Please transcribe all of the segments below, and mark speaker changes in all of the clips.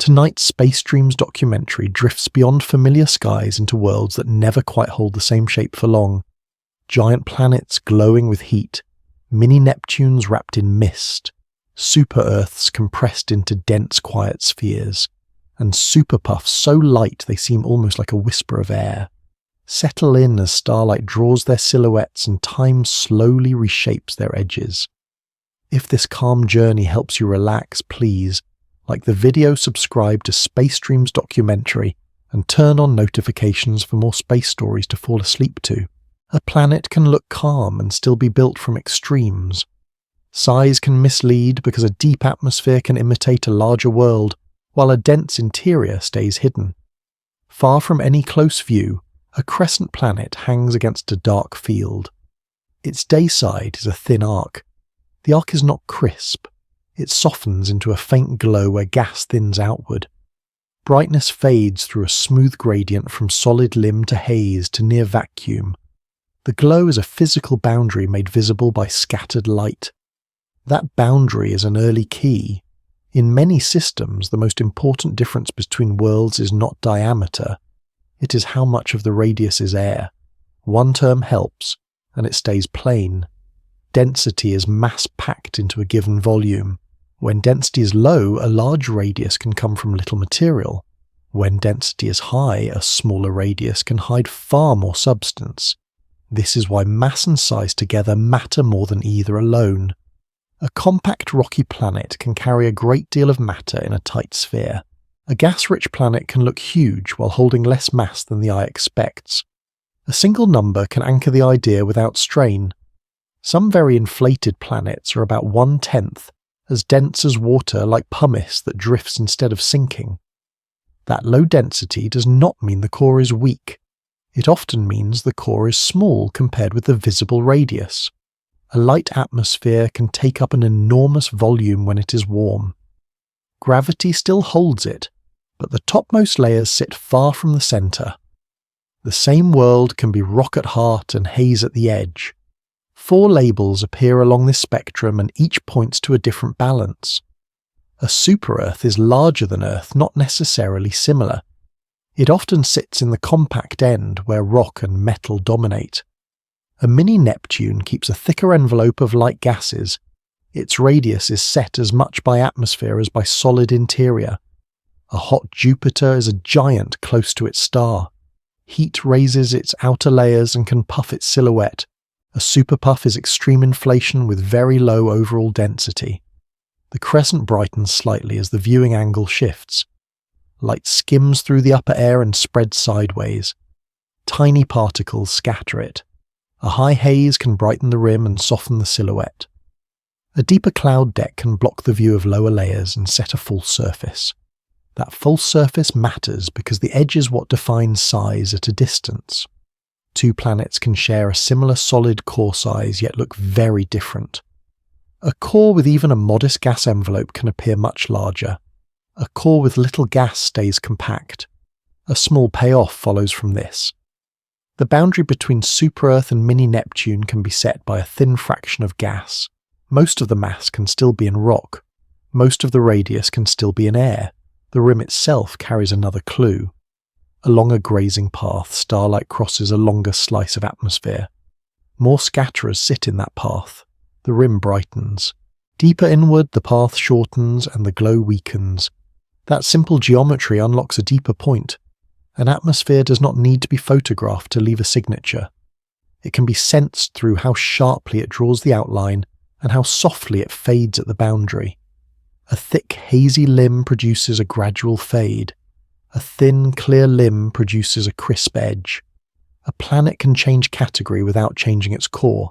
Speaker 1: Tonight's Space Dreams documentary drifts beyond familiar skies into worlds that never quite hold the same shape for long. Giant planets glowing with heat, mini-Neptunes wrapped in mist, super-Earths compressed into dense quiet spheres, and super-puffs so light they seem almost like a whisper of air. Settle in as starlight draws their silhouettes and time slowly reshapes their edges. If this calm journey helps you relax, please, like the video, subscribe to Space Dreams documentary and turn on notifications for more space stories to fall asleep to. A planet can look calm and still be built from extremes. Size can mislead because a deep atmosphere can imitate a larger world, while a dense interior stays hidden. Far from any close view, a crescent planet hangs against a dark field. Its day side is a thin arc. The arc is not crisp. It softens into a faint glow where gas thins outward. Brightness fades through a smooth gradient from solid limb to haze to near vacuum. The glow is a physical boundary made visible by scattered light. That boundary is an early key. In many systems, the most important difference between worlds is not diameter. It is how much of the radius is air. One term helps, and it stays plain. Density is mass-packed into a given volume. When density is low, a large radius can come from little material. When density is high, a smaller radius can hide far more substance. This is why mass and size together matter more than either alone. A compact rocky planet can carry a great deal of matter in a tight sphere. A gas-rich planet can look huge while holding less mass than the eye expects. A single number can anchor the idea without strain. Some very inflated planets are about 1/10, as dense as water, like pumice that drifts instead of sinking. That low density does not mean the core is weak. It often means the core is small compared with the visible radius. A light atmosphere can take up an enormous volume when it is warm. Gravity still holds it, but the topmost layers sit far from the centre. The same world can be rock at heart and haze at the edge. 4 labels appear along this spectrum and each points to a different balance. A super-Earth is larger than Earth, not necessarily similar. It often sits in the compact end where rock and metal dominate. A mini-Neptune keeps a thicker envelope of light gases. Its radius is set as much by atmosphere as by solid interior. A hot Jupiter is a giant close to its star. Heat raises its outer layers and can puff its silhouette. A superpuff is extreme inflation with very low overall density. The crescent brightens slightly as the viewing angle shifts. Light skims through the upper air and spreads sideways. Tiny particles scatter it. A high haze can brighten the rim and soften the silhouette. A deeper cloud deck can block the view of lower layers and set a full surface. That full surface matters because the edge is what defines size at a distance. 2 planets can share a similar solid core size yet look very different. A core with even a modest gas envelope can appear much larger. A core with little gas stays compact. A small payoff follows from this. The boundary between super-Earth and mini-Neptune can be set by a thin fraction of gas. Most of the mass can still be in rock. Most of the radius can still be in air. The rim itself carries another clue. Along a grazing path, starlight crosses a longer slice of atmosphere. More scatterers sit in that path. The rim brightens. Deeper inward, the path shortens and the glow weakens. That simple geometry unlocks a deeper point. An atmosphere does not need to be photographed to leave a signature. It can be sensed through how sharply it draws the outline and how softly it fades at the boundary. A thick, hazy limb produces a gradual fade. A thin, clear limb produces a crisp edge. A planet can change category without changing its core.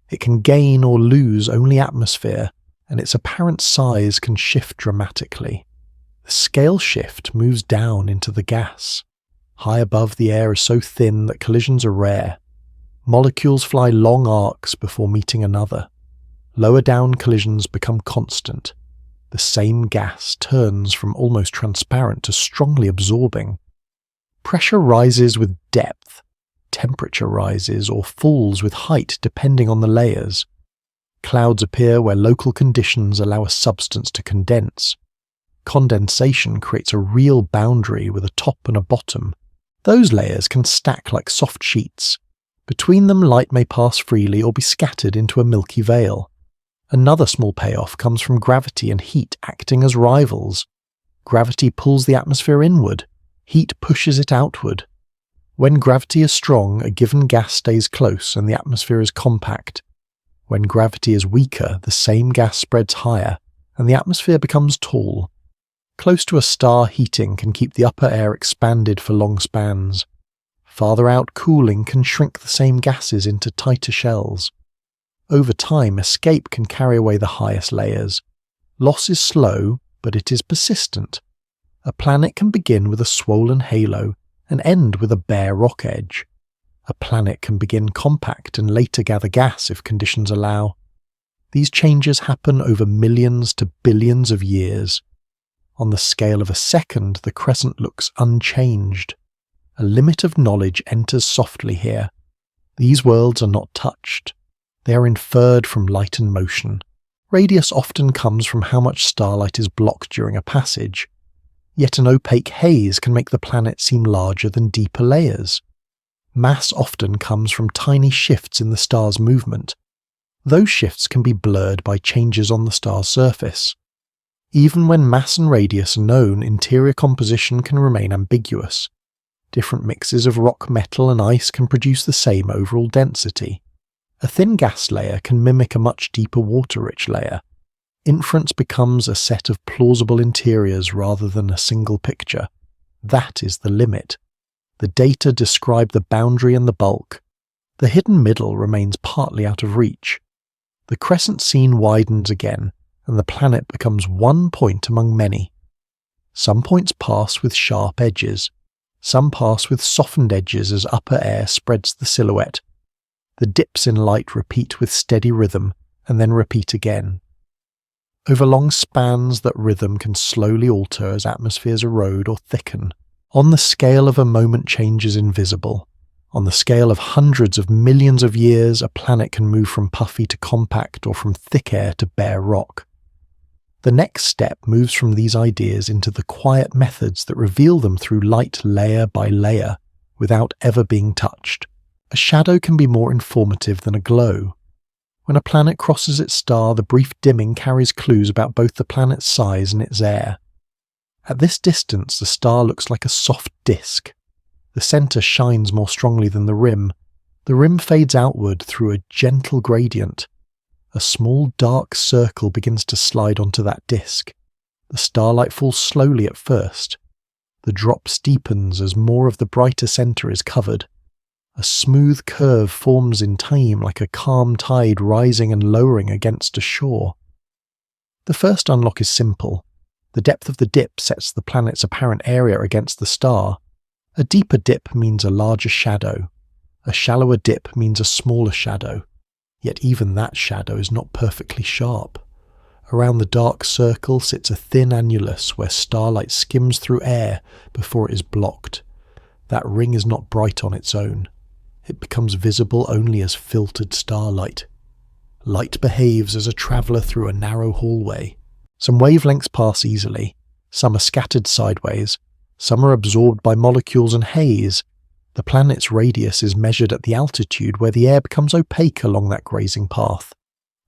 Speaker 1: It can gain or lose only atmosphere, and its apparent size can shift dramatically. The scale shift moves down into the gas. High above, the air is so thin that collisions are rare. Molecules fly long arcs before meeting another. Lower down, collisions become constant. The same gas turns from almost transparent to strongly absorbing. Pressure rises with depth. Temperature rises or falls with height depending on the layers. Clouds appear where local conditions allow a substance to condense. Condensation creates a real boundary with a top and a bottom. Those layers can stack like soft sheets. Between them, light may pass freely or be scattered into a milky veil. Another small payoff comes from gravity and heat acting as rivals. Gravity pulls the atmosphere inward. Heat pushes it outward. When gravity is strong, a given gas stays close and the atmosphere is compact. When gravity is weaker, the same gas spreads higher and the atmosphere becomes tall. Close to a star, heating can keep the upper air expanded for long spans. Farther out, cooling can shrink the same gases into tighter shells. Over time, escape can carry away the highest layers. Loss is slow, but it is persistent. A planet can begin with a swollen halo and end with a bare rock edge. A planet can begin compact and later gather gas if conditions allow. These changes happen over millions to billions of years. On the scale of a second, the crescent looks unchanged. A limit of knowledge enters softly here. These worlds are not touched. They are inferred from light and motion. Radius often comes from how much starlight is blocked during a passage. Yet an opaque haze can make the planet seem larger than deeper layers. Mass often comes from tiny shifts in the star's movement. Those shifts can be blurred by changes on the star's surface. Even when mass and radius are known, interior composition can remain ambiguous. Different mixes of rock, metal and ice can produce the same overall density. A thin gas layer can mimic a much deeper water-rich layer. Inference becomes a set of plausible interiors rather than a single picture. That is the limit. The data describe the boundary and the bulk. The hidden middle remains partly out of reach. The crescent scene widens again, and the planet becomes one point among many. Some points pass with sharp edges. Some pass with softened edges as upper air spreads the silhouette. The dips in light repeat with steady rhythm, and then repeat again. Over long spans, that rhythm can slowly alter as atmospheres erode or thicken. On the scale of a moment, change is invisible. On the scale of hundreds of millions of years, a planet can move from puffy to compact or from thick air to bare rock. The next step moves from these ideas into the quiet methods that reveal them through light layer by layer, without ever being touched. A shadow can be more informative than a glow. When a planet crosses its star, the brief dimming carries clues about both the planet's size and its air. At this distance, the star looks like a soft disk. The center shines more strongly than the rim. The rim fades outward through a gentle gradient. A small dark circle begins to slide onto that disk. The starlight falls slowly at first. The drop steepens as more of the brighter center is covered. A smooth curve forms in time like a calm tide rising and lowering against a shore. The first unlock is simple. The depth of the dip sets the planet's apparent area against the star. A deeper dip means a larger shadow. A shallower dip means a smaller shadow. Yet even that shadow is not perfectly sharp. Around the dark circle sits a thin annulus where starlight skims through air before it is blocked. That ring is not bright on its own. It becomes visible only as filtered starlight. Light behaves as a traveller through a narrow hallway. Some wavelengths pass easily. Some are scattered sideways. Some are absorbed by molecules and haze. The planet's radius is measured at the altitude where the air becomes opaque along that grazing path.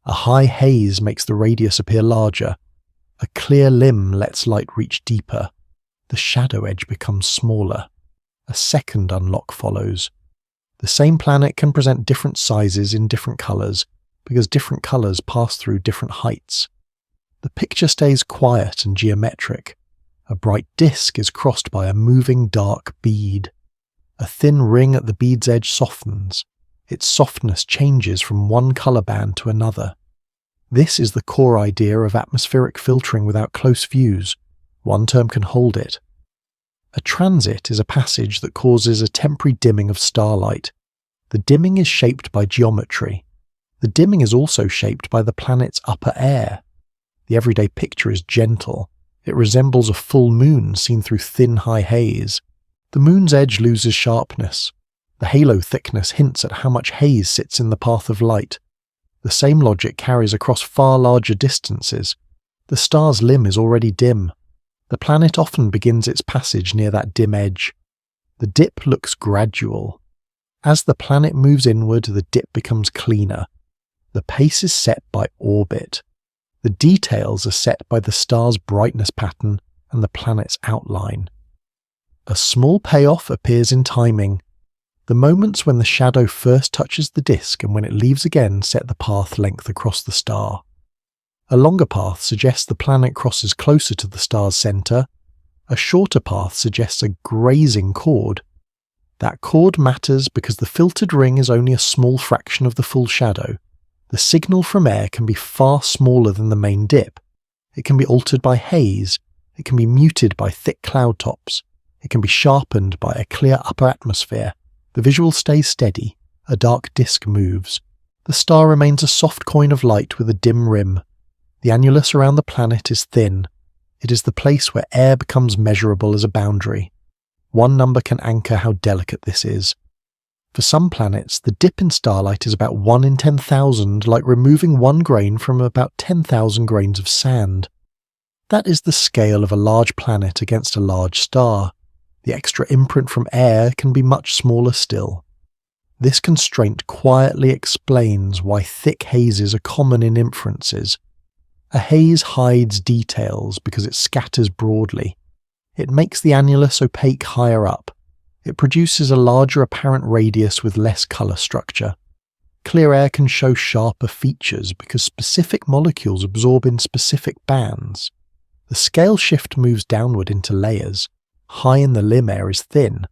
Speaker 1: A high haze makes the radius appear larger. A clear limb lets light reach deeper. The shadow edge becomes smaller. A second unlock follows. The same planet can present different sizes in different colours, because different colours pass through different heights. The picture stays quiet and geometric. A bright disk is crossed by a moving dark bead. A thin ring at the bead's edge softens. Its softness changes from one colour band to another. This is the core idea of atmospheric filtering without close views. One term can hold it. A transit is a passage that causes a temporary dimming of starlight. The dimming is shaped by geometry. The dimming is also shaped by the planet's upper air. The everyday picture is gentle. It resembles a full moon seen through thin high haze. The moon's edge loses sharpness. The halo thickness hints at how much haze sits in the path of light. The same logic carries across far larger distances. The star's limb is already dim. The planet often begins its passage near that dim edge. The dip looks gradual. As the planet moves inward, the dip becomes cleaner. The pace is set by orbit. The details are set by the star's brightness pattern and the planet's outline. A small payoff appears in timing. The moments when the shadow first touches the disk and when it leaves again set the path length across the star. A longer path suggests the planet crosses closer to the star's centre. A shorter path suggests a grazing chord. That chord matters because the filtered ring is only a small fraction of the full shadow. The signal from air can be far smaller than the main dip. It can be altered by haze. It can be muted by thick cloud tops. It can be sharpened by a clear upper atmosphere. The visual stays steady. A dark disk moves. The star remains a soft coin of light with a dim rim. The annulus around the planet is thin. It is the place where air becomes measurable as a boundary. One number can anchor how delicate this is. For some planets, the dip in starlight is about 1 in 10,000, like removing 1 grain from about 10,000 grains of sand. That is the scale of a large planet against a large star. The extra imprint from air can be much smaller still. This constraint quietly explains why thick hazes are common in inferences. A haze hides details because it scatters broadly. It makes the annulus opaque higher up. It produces a larger apparent radius with less colour structure. Clear air can show sharper features because specific molecules absorb in specific bands. The scale shift moves downward into layers. High in the limb air is thin.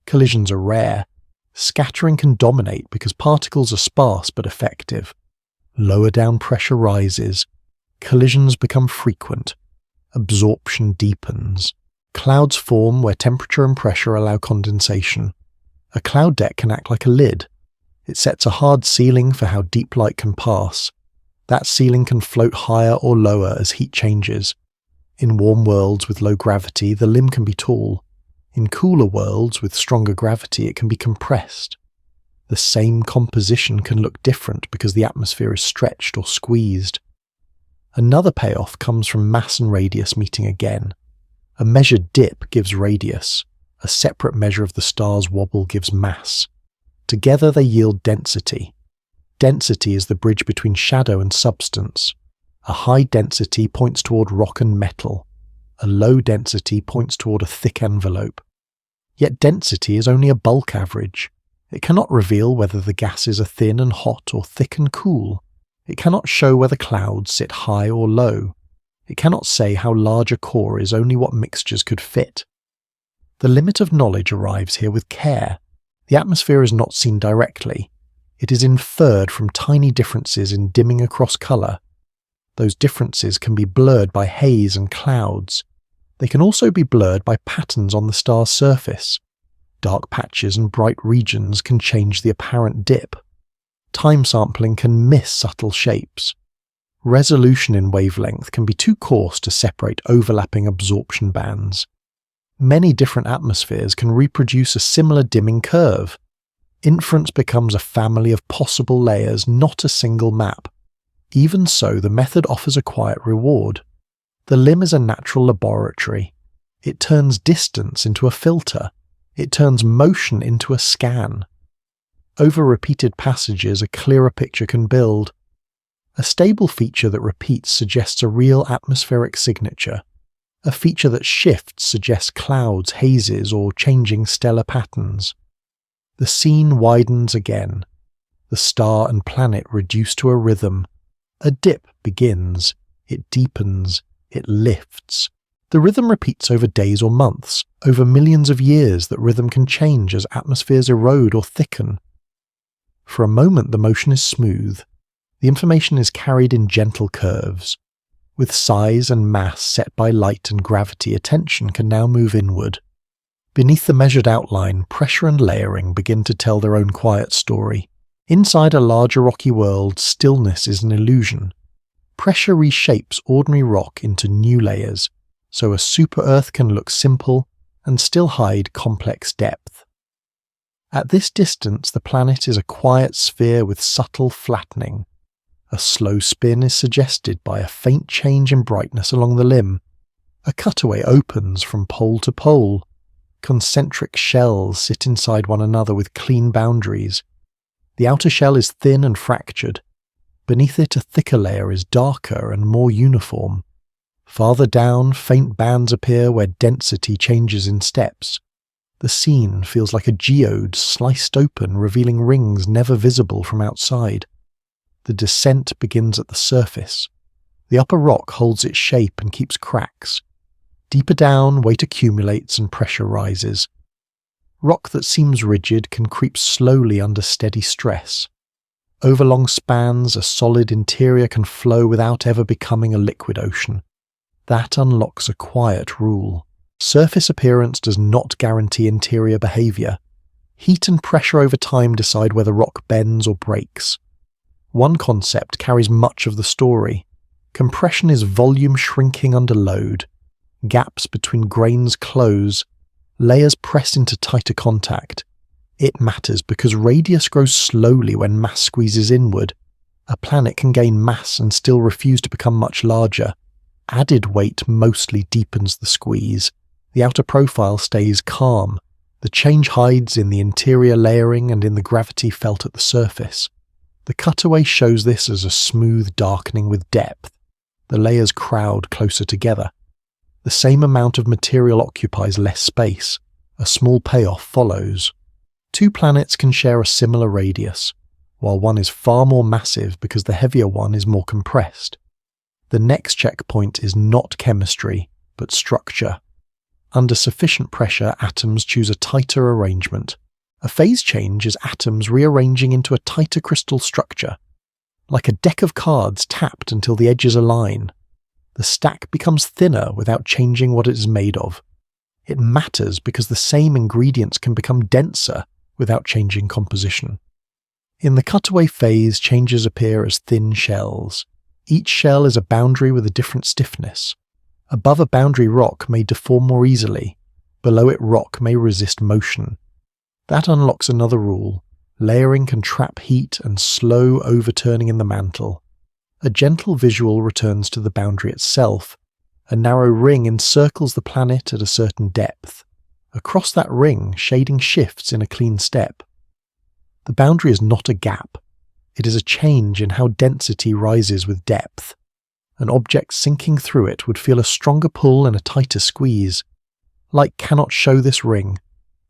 Speaker 1: Collisions are rare. Scattering can dominate because particles are sparse but effective. Lower down pressure rises. Collisions become frequent. Absorption deepens. Clouds form where temperature and pressure allow condensation. A cloud deck can act like a lid. It sets a hard ceiling for how deep light can pass. That ceiling can float higher or lower as heat changes. In warm worlds with low gravity, the limb can be tall. In cooler worlds with stronger gravity, it can be compressed. The same composition can look different because the atmosphere is stretched or squeezed. Another payoff comes from mass and radius meeting again. A measured dip gives radius. A separate measure of the star's wobble gives mass. Together they yield density. Density is the bridge between shadow and substance. A high density points toward rock and metal. A low density points toward a thick envelope. Yet density is only a bulk average. It cannot reveal whether the gases are thin and hot or thick and cool. It cannot show whether clouds sit high or low. It cannot say how large a core is, only what mixtures could fit. The limit of knowledge arrives here with care. The atmosphere is not seen directly. It is inferred from tiny differences in dimming across colour. Those differences can be blurred by haze and clouds. They can also be blurred by patterns on the star's surface. Dark patches and bright regions can change the apparent dip. Time sampling can miss subtle shapes. Resolution in wavelength can be too coarse to separate overlapping absorption bands. Many different atmospheres can reproduce a similar dimming curve. Inference becomes a family of possible layers, not a single map. Even so, the method offers a quiet reward. The limb is a natural laboratory. It turns distance into a filter. It turns motion into a scan. Over repeated passages, a clearer picture can build. A stable feature that repeats suggests a real atmospheric signature. A feature that shifts suggests clouds, hazes, or changing stellar patterns. The scene widens again. The star and planet reduce to a rhythm. A dip begins. It deepens. It lifts. The rhythm repeats over days or months, over millions of years. That rhythm can change as atmospheres erode or thicken. For a moment the motion is smooth. The information is carried in gentle curves. With size and mass set by light and gravity, attention can now move inward. Beneath the measured outline, pressure and layering begin to tell their own quiet story. Inside a larger rocky world, stillness is an illusion. Pressure reshapes ordinary rock into new layers, so a super-Earth can look simple and still hide complex depth. At this distance, the planet is a quiet sphere with subtle flattening. A slow spin is suggested by a faint change in brightness along the limb. A cutaway opens from pole to pole. Concentric shells sit inside one another with clean boundaries. The outer shell is thin and fractured. Beneath it, a thicker layer is darker and more uniform. Farther down, faint bands appear where density changes in steps. The scene feels like a geode sliced open, revealing rings never visible from outside. The descent begins at the surface. The upper rock holds its shape and keeps cracks. Deeper down, weight accumulates and pressure rises. Rock that seems rigid can creep slowly under steady stress. Over long spans, a solid interior can flow without ever becoming a liquid ocean. That unlocks a quiet rule. Surface appearance does not guarantee interior behavior. Heat and pressure over time decide whether rock bends or breaks. One concept carries much of the story. Compression is volume shrinking under load. Gaps between grains close. Layers press into tighter contact. It matters because radius grows slowly when mass squeezes inward. A planet can gain mass and still refuse to become much larger. Added weight mostly deepens the squeeze. The outer profile stays calm. The change hides in the interior layering and in the gravity felt at the surface. The cutaway shows this as a smooth darkening with depth. The layers crowd closer together. The same amount of material occupies less space. A small payoff follows. Two planets can share a similar radius, while one is far more massive because the heavier one is more compressed. The next checkpoint is not chemistry, but structure. Under sufficient pressure, atoms choose a tighter arrangement. A phase change is atoms rearranging into a tighter crystal structure. Like a deck of cards tapped until the edges align. The stack becomes thinner without changing what it is made of. It matters because the same ingredients can become denser without changing composition. In the cutaway phase, changes appear as thin shells. Each shell is a boundary with a different stiffness. Above a boundary, rock may deform more easily. Below it, rock may resist motion. That unlocks another rule. Layering can trap heat and slow overturning in the mantle. A gentle visual returns to the boundary itself. A narrow ring encircles the planet at a certain depth. Across that ring, shading shifts in a clean step. The boundary is not a gap. It is a change in how density rises with depth. An object sinking through it would feel a stronger pull and a tighter squeeze. Light cannot show this ring.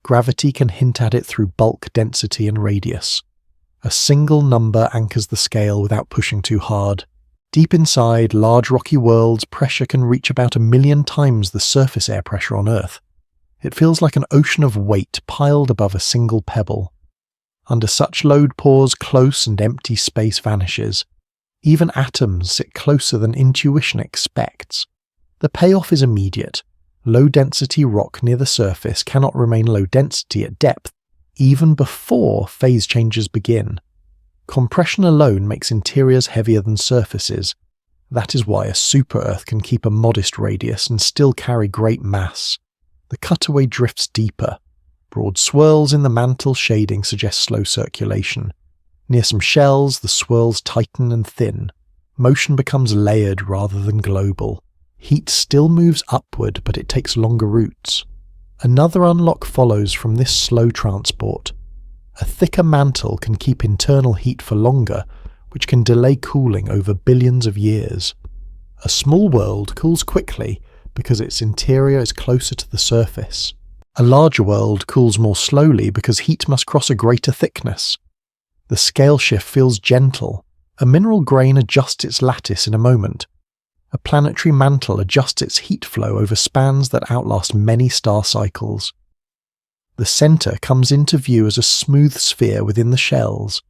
Speaker 1: Gravity can hint at it through bulk, density, and radius. A single number anchors the scale without pushing too hard. Deep inside large rocky worlds, pressure can reach about 1,000,000 times the surface air pressure on Earth. It feels like an ocean of weight piled above a single pebble. Under such load, pores close and empty space vanishes. Even atoms sit closer than intuition expects. The payoff is immediate. Low-density rock near the surface cannot remain low density at depth, even before phase changes begin. Compression alone makes interiors heavier than surfaces. That is why a super-Earth can keep a modest radius and still carry great mass. The cutaway drifts deeper. Broad swirls in the mantle shading suggest slow circulation. Near some shells, the swirls tighten and thin. Motion becomes layered rather than global. Heat still moves upward, but it takes longer routes. Another unlock follows from this slow transport. A thicker mantle can keep internal heat for longer, which can delay cooling over billions of years. A small world cools quickly because its interior is closer to the surface. A larger world cools more slowly because heat must cross a greater thickness. The scale shift feels gentle. A mineral grain adjusts its lattice in a moment. A planetary mantle adjusts its heat flow over spans that outlast many star cycles. The center comes into view as a smooth sphere within the shells.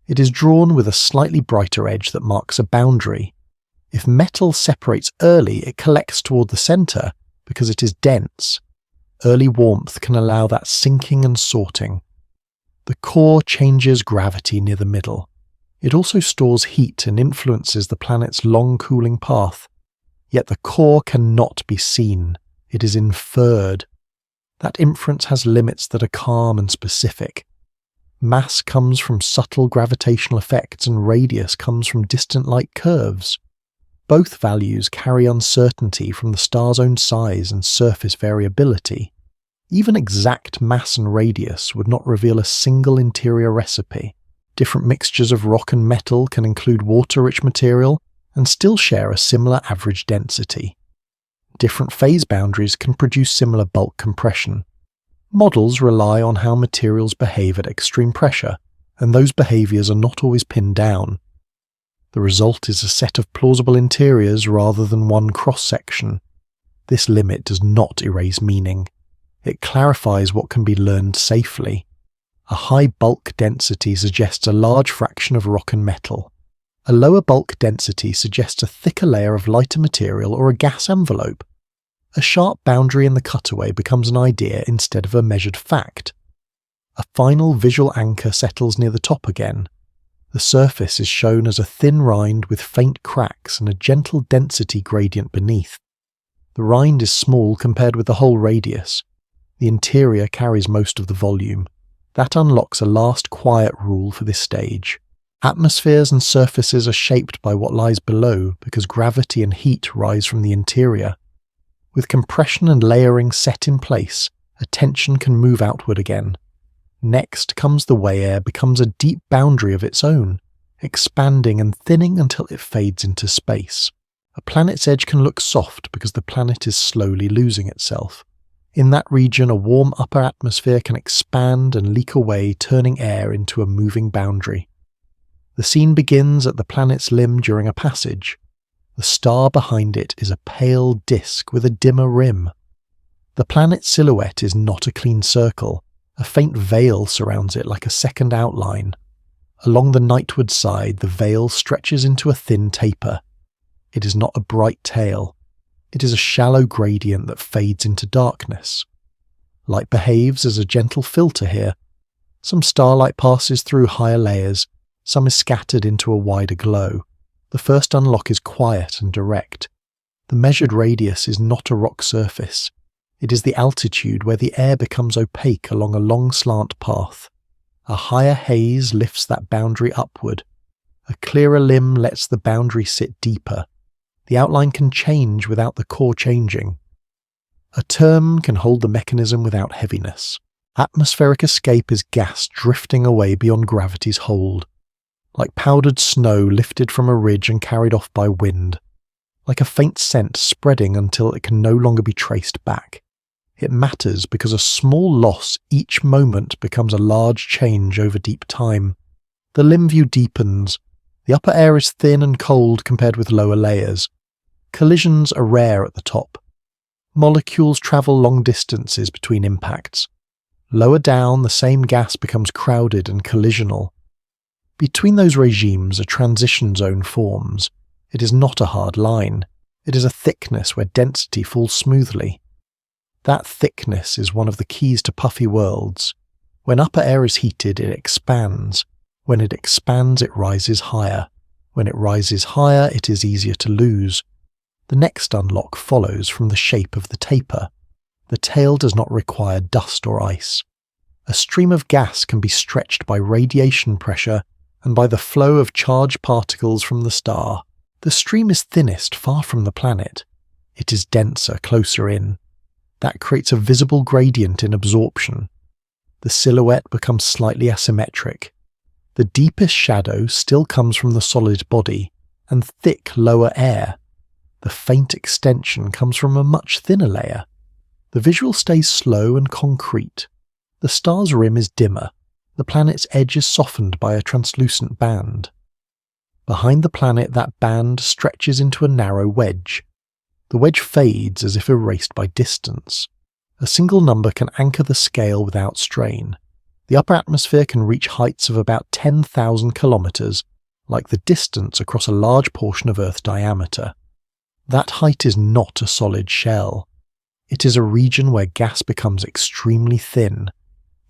Speaker 1: It is drawn with a slightly brighter edge that marks a boundary. If metal separates early, it collects toward the center because it is dense. Early warmth can allow that sinking and sorting. The core changes gravity near the middle. It also stores heat and influences the planet's long cooling path. Yet the core cannot be seen. It is inferred. That inference has limits that are calm and specific. Mass comes from subtle gravitational effects and radius comes from distant light curves. Both values carry uncertainty from the star's own size and surface variability. Even exact mass and radius would not reveal a single interior recipe. Different mixtures of rock and metal can include water-rich material and still share a similar average density. Different phase boundaries can produce similar bulk compression. Models rely on how materials behave at extreme pressure, and those behaviors are not always pinned down. The result is a set of plausible interiors rather than one cross-section. This limit does not erase meaning. It clarifies what can be learned safely. A high bulk density suggests a large fraction of rock and metal. A lower bulk density suggests a thicker layer of lighter material or a gas envelope. A sharp boundary in the cutaway becomes an idea instead of a measured fact. A final visual anchor settles near the top again. The surface is shown as a thin rind with faint cracks and a gentle density gradient beneath. The rind is small compared with the whole radius. The interior carries most of the volume. That unlocks a last quiet rule for this stage. Atmospheres and surfaces are shaped by what lies below because gravity and heat rise from the interior. With compression and layering set in place, a tension can move outward again. Next comes the way air becomes a deep boundary of its own, expanding and thinning until it fades into space. A planet's edge can look soft because the planet is slowly losing itself. In that region, a warm upper atmosphere can expand and leak away, turning air into a moving boundary. The scene begins at the planet's limb during a passage. The star behind it is a pale disk with a dimmer rim. The planet's silhouette is not a clean circle. A faint veil surrounds it like a second outline. Along the nightward side, the veil stretches into a thin taper. It is not a bright tail. It is a shallow gradient that fades into darkness. Light behaves as a gentle filter here. Some starlight passes through higher layers, some is scattered into a wider glow. The first unlock is quiet and direct. The measured radius is not a rock surface. It is the altitude where the air becomes opaque along a long slant path. A higher haze lifts that boundary upward. A clearer limb lets the boundary sit deeper. The outline can change without the core changing. A term can hold the mechanism without heaviness. Atmospheric escape is gas drifting away beyond gravity's hold. Like powdered snow lifted from a ridge and carried off by wind. Like a faint scent spreading until it can no longer be traced back. It matters because a small loss each moment becomes a large change over deep time. The limb view deepens. The upper air is thin and cold compared with lower layers. Collisions are rare at the top. Molecules travel long distances between impacts. Lower down, the same gas becomes crowded and collisional. Between those regimes, a transition zone forms. It is not a hard line. It is a thickness where density falls smoothly. That thickness is one of the keys to puffy worlds. When upper air is heated, it expands. When it expands, it rises higher. When it rises higher, it is easier to lose. The next unlock follows from the shape of the taper. The tail does not require dust or ice. A stream of gas can be stretched by radiation pressure and by the flow of charged particles from the star. The stream is thinnest far from the planet. It is denser closer in. That creates a visible gradient in absorption. The silhouette becomes slightly asymmetric. The deepest shadow still comes from the solid body and thick lower air. The faint extension comes from a much thinner layer. The visual stays slow and concrete. The star's rim is dimmer. The planet's edge is softened by a translucent band. Behind the planet, that band stretches into a narrow wedge. The wedge fades as if erased by distance. A single number can anchor the scale without strain. The upper atmosphere can reach heights of about 10,000 kilometers, like the distance across a large portion of Earth's diameter. That height is not a solid shell. It is a region where gas becomes extremely thin.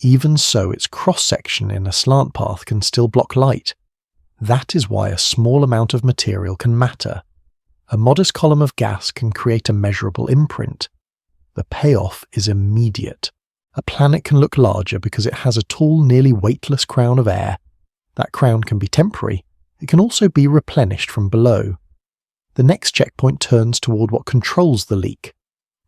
Speaker 1: Even so, its cross-section in a slant path can still block light. That is why a small amount of material can matter. A modest column of gas can create a measurable imprint. The payoff is immediate. A planet can look larger because it has a tall, nearly weightless crown of air. That crown can be temporary. It can also be replenished from below. The next checkpoint turns toward what controls the leak.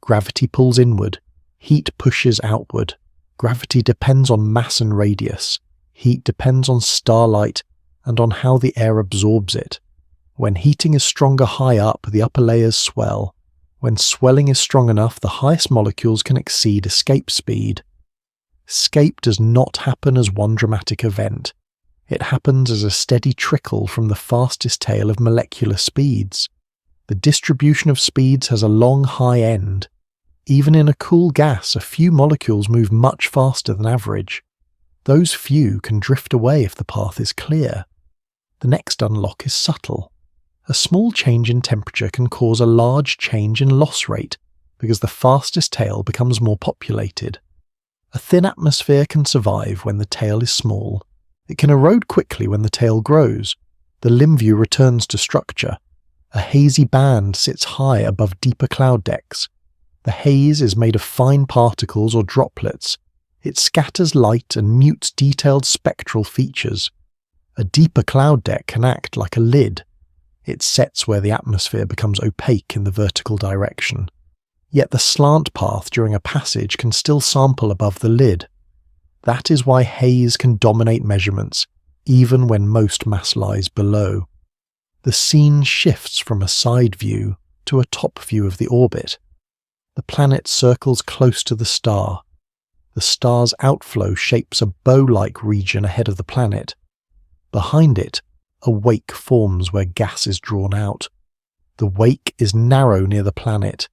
Speaker 1: Gravity pulls inward, heat pushes outward. Gravity depends on mass and radius. Heat depends on starlight and on how the air absorbs it. When heating is stronger high up, the upper layers swell. When swelling is strong enough, the highest molecules can exceed escape speed. Escape does not happen as one dramatic event. It happens as a steady trickle from the fastest tail of molecular speeds. The distribution of speeds has a long high end. Even in a cool gas, a few molecules move much faster than average. Those few can drift away if the path is clear. The next unlock is subtle. A small change in temperature can cause a large change in loss rate because the fastest tail becomes more populated. A thin atmosphere can survive when the tail is small. It can erode quickly when the tail grows. The limb view returns to structure. A hazy band sits high above deeper cloud decks. The haze is made of fine particles or droplets. It scatters light and mutes detailed spectral features. A deeper cloud deck can act like a lid. It sets where the atmosphere becomes opaque in the vertical direction. Yet the slant path during a passage can still sample above the lid. That is why haze can dominate measurements, even when most mass lies below. The scene shifts from a side view to a top view of the orbit. The planet circles close to the star. The star's outflow shapes a bow-like region ahead of the planet. Behind it, a wake forms where gas is drawn out. The wake is narrow near the planet.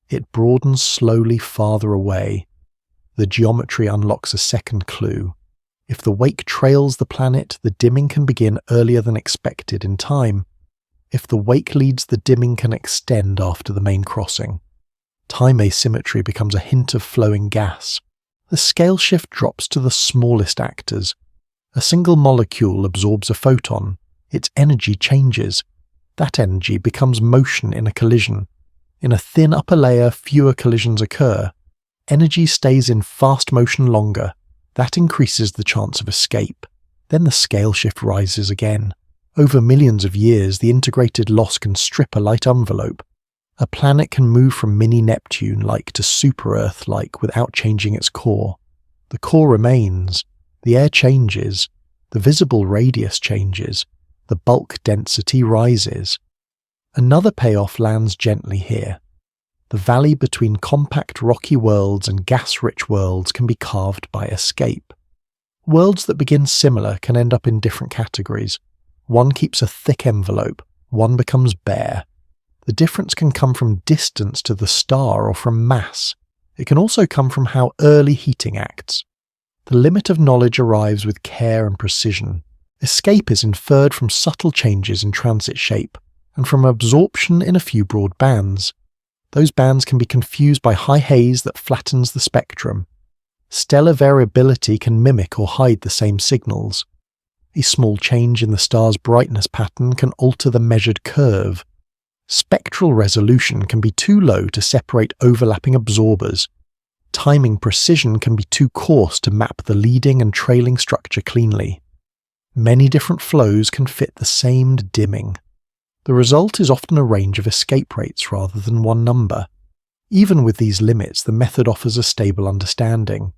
Speaker 1: It broadens slowly farther away. The geometry unlocks a second clue. If the wake trails the planet, the dimming can begin earlier than expected in time. If the wake leads, the dimming can extend after the main crossing. Time asymmetry becomes a hint of flowing gas. The scale shift drops to the smallest actors. A single molecule absorbs a photon. Its energy changes. That energy becomes motion in a collision. In a thin upper layer, fewer collisions occur. Energy stays in fast motion longer. That increases the chance of escape. Then the scale shift rises again. Over millions of years, the integrated loss can strip a light envelope. A planet can move from mini-Neptune-like to super-Earth-like without changing its core. The core remains. The air changes. The visible radius changes. The bulk density rises. Another payoff lands gently here. The valley between compact rocky worlds and gas-rich worlds can be carved by escape. Worlds that begin similar can end up in different categories. One keeps a thick envelope, one becomes bare. The difference can come from distance to the star or from mass. It can also come from how early heating acts. The limit of knowledge arrives with care and precision. Escape is inferred from subtle changes in transit shape, and from absorption in a few broad bands. Those bands can be confused by high haze that flattens the spectrum. Stellar variability can mimic or hide the same signals. A small change in the star's brightness pattern can alter the measured curve. Spectral resolution can be too low to separate overlapping absorbers. Timing precision can be too coarse to map the leading and trailing structure cleanly. Many different flows can fit the same dimming. The result is often a range of escape rates rather than one number. Even with these limits, the method offers a stable understanding.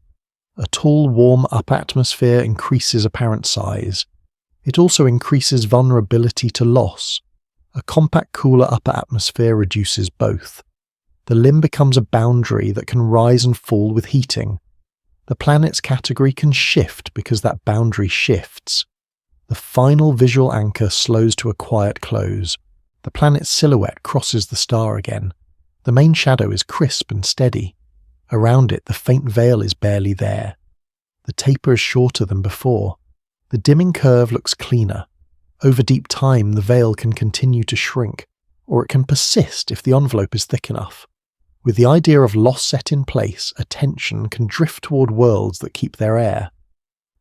Speaker 1: A tall, warm upper atmosphere increases apparent size. It also increases vulnerability to loss. A compact, cooler upper atmosphere reduces both. The limb becomes a boundary that can rise and fall with heating. The planet's category can shift because that boundary shifts. The final visual anchor slows to a quiet close. The planet's silhouette crosses the star again. The main shadow is crisp and steady. Around it, the faint veil is barely there. The taper is shorter than before. The dimming curve looks cleaner. Over deep time, the veil can continue to shrink, or it can persist if the envelope is thick enough. With the idea of loss set in place, attention can drift toward worlds that keep their air.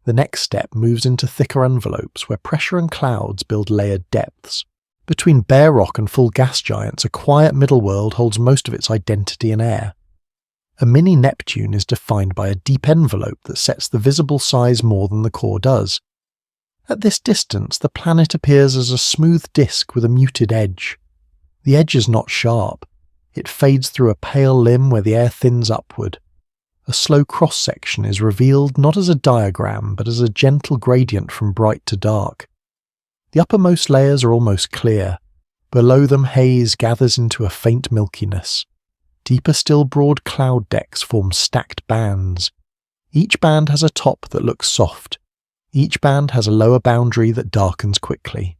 Speaker 1: The next step moves into thicker envelopes where pressure and clouds build layered depths. Between bare rock and full gas giants, a quiet middle world holds most of its identity in air. A mini-Neptune is defined by a deep envelope that sets the visible size more than the core does. At this distance, the planet appears as a smooth disk with a muted edge. The edge is not sharp. It fades through a pale limb where the air thins upward. A slow cross-section is revealed not as a diagram but as a gentle gradient from bright to dark. The uppermost layers are almost clear. Below them haze gathers into a faint milkiness. Deeper still broad cloud decks form stacked bands. Each band has a top that looks soft. Each band has a lower boundary that darkens quickly.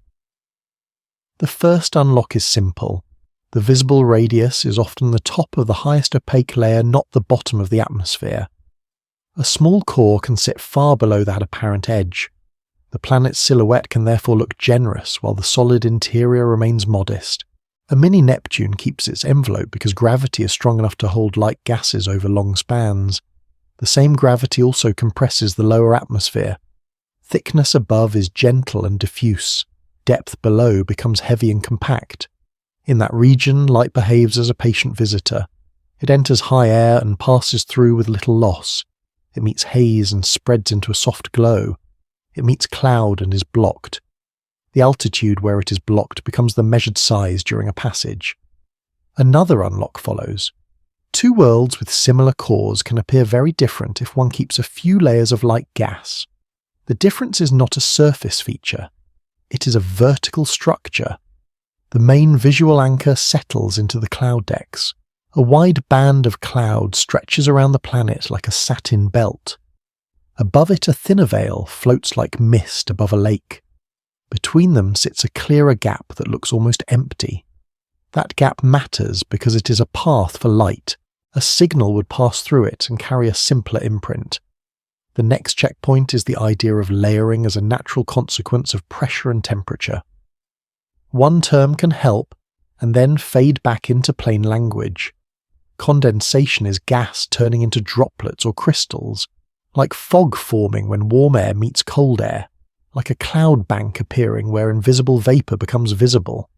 Speaker 1: The first unlock is simple. The visible radius is often the top of the highest opaque layer, not the bottom of the atmosphere. A small core can sit far below that apparent edge. The planet's silhouette can therefore look generous while the solid interior remains modest. A mini-Neptune keeps its envelope because gravity is strong enough to hold light gases over long spans. The same gravity also compresses the lower atmosphere. Thickness above is gentle and diffuse. Depth below becomes heavy and compact. In that region, light behaves as a patient visitor. It enters high air and passes through with little loss. It meets haze and spreads into a soft glow. It meets cloud and is blocked. The altitude where it is blocked becomes the measured size during a passage. Another unlock follows. Two worlds with similar cores can appear very different if one keeps a few layers of light gas. The difference is not a surface feature. It is a vertical structure. The main visual anchor settles into the cloud decks. A wide band of cloud stretches around the planet like a satin belt. Above it, a thinner veil floats like mist above a lake. Between them sits a clearer gap that looks almost empty. That gap matters because it is a path for light. A signal would pass through it and carry a simpler imprint. The next checkpoint is the idea of layering as a natural consequence of pressure and temperature. One term can help, and then fade back into plain language. Condensation is gas turning into droplets or crystals, like fog forming when warm air meets cold air, like a cloud bank appearing where invisible vapor becomes visible.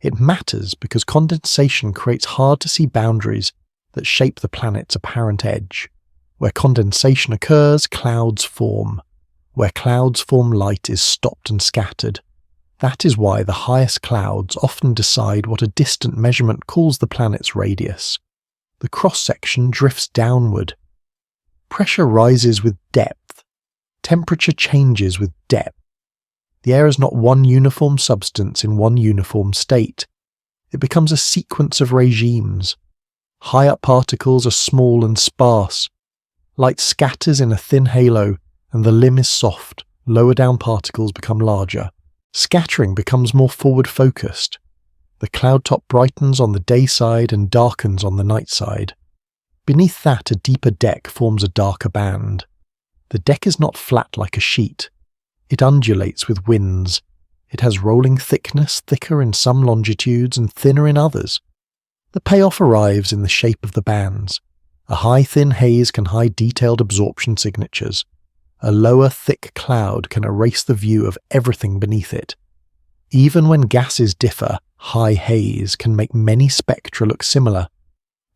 Speaker 1: It matters because condensation creates hard-to-see boundaries that shape the planet's apparent edge. Where condensation occurs, clouds form. Where clouds form, light is stopped and scattered. That is why the highest clouds often decide what a distant measurement calls the planet's radius. The cross-section drifts downward. Pressure rises with depth. Temperature changes with depth. The air is not one uniform substance in one uniform state. It becomes a sequence of regimes. High-up particles are small and sparse. Light scatters in a thin halo, and the limb is soft. Lower-down particles become larger. Scattering becomes more forward-focused. The cloud top brightens on the day side and darkens on the night side. Beneath that, a deeper deck forms a darker band. The deck is not flat like a sheet. It undulates with winds. It has rolling thickness, thicker in some longitudes and thinner in others. The payoff arrives in the shape of the bands. A high thin haze can hide detailed absorption signatures. A lower thick cloud can erase the view of everything beneath it. Even when gases differ, high haze can make many spectra look similar.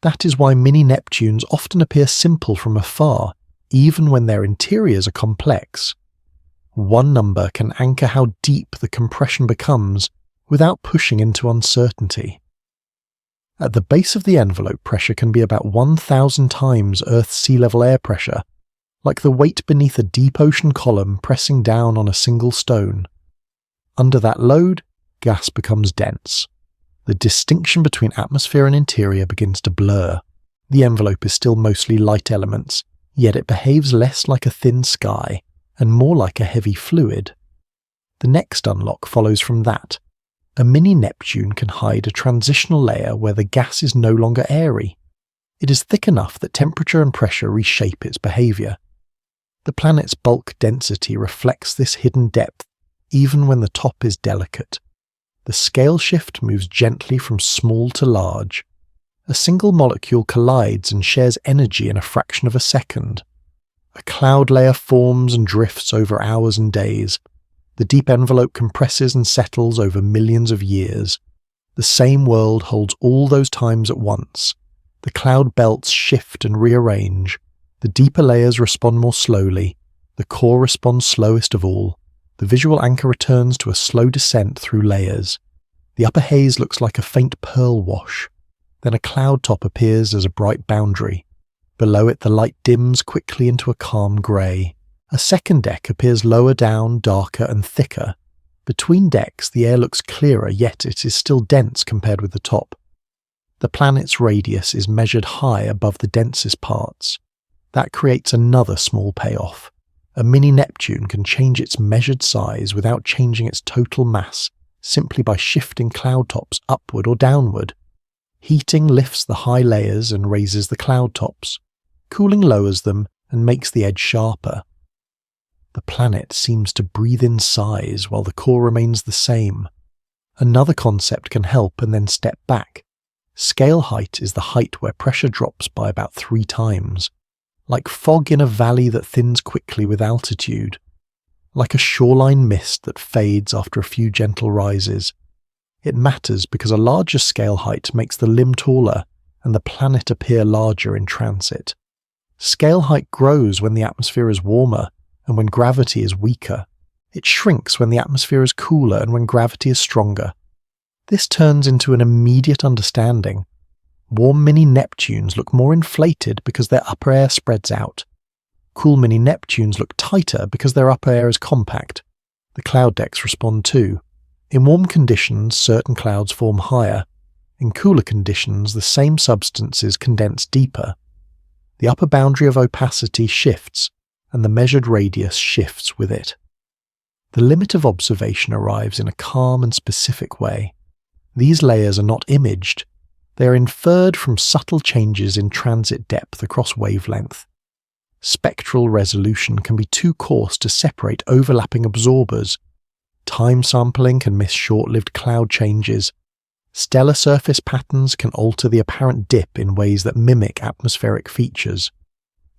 Speaker 1: That is why mini-Neptunes often appear simple from afar, even when their interiors are complex. One number can anchor how deep the compression becomes without pushing into uncertainty. At the base of the envelope, pressure can be about 1,000 times Earth's sea level air pressure, like the weight beneath a deep ocean column pressing down on a single stone. Under that load, gas becomes dense. The distinction between atmosphere and interior begins to blur. The envelope is still mostly light elements, yet it behaves less like a thin sky and more like a heavy fluid. The next unlock follows from that. A mini-Neptune can hide a transitional layer where the gas is no longer airy. It is thick enough that temperature and pressure reshape its behavior. The planet's bulk density reflects this hidden depth, even when the top is delicate. The scale shift moves gently from small to large. A single molecule collides and shares energy in a fraction of a second. A cloud layer forms and drifts over hours and days. The deep envelope compresses and settles over millions of years. The same world holds all those times at once. The cloud belts shift and rearrange. The deeper layers respond more slowly. The core responds slowest of all. The visual anchor returns to a slow descent through layers. The upper haze looks like a faint pearl wash. Then a cloud top appears as a bright boundary. Below it the light dims quickly into a calm grey. A second deck appears lower down, darker and thicker. Between decks the air looks clearer, yet it is still dense compared with the top. The planet's radius is measured high above the densest parts. That creates another small payoff. A mini-Neptune can change its measured size without changing its total mass, simply by shifting cloud tops upward or downward. Heating lifts the high layers and raises the cloud tops. Cooling lowers them and makes the edge sharper. The planet seems to breathe in size while the core remains the same. Another concept can help and then step back. Scale height is the height where pressure drops by about 3 times. Like fog in a valley that thins quickly with altitude. Like a shoreline mist that fades after a few gentle rises. It matters because a larger scale height makes the limb taller and the planet appear larger in transit. Scale height grows when the atmosphere is warmer and when gravity is weaker. It shrinks when the atmosphere is cooler and when gravity is stronger. This turns into an immediate understanding. Warm mini-Neptunes look more inflated because their upper air spreads out. Cool mini-Neptunes look tighter because their upper air is compact. The cloud decks respond too. In warm conditions, certain clouds form higher. In cooler conditions, the same substances condense deeper. The upper boundary of opacity shifts, and the measured radius shifts with it. The limit of observation arrives in a calm and specific way. These layers are not imaged. They are inferred from subtle changes in transit depth across wavelength. Spectral resolution can be too coarse to separate overlapping absorbers. Time sampling can miss short-lived cloud changes. Stellar surface patterns can alter the apparent dip in ways that mimic atmospheric features.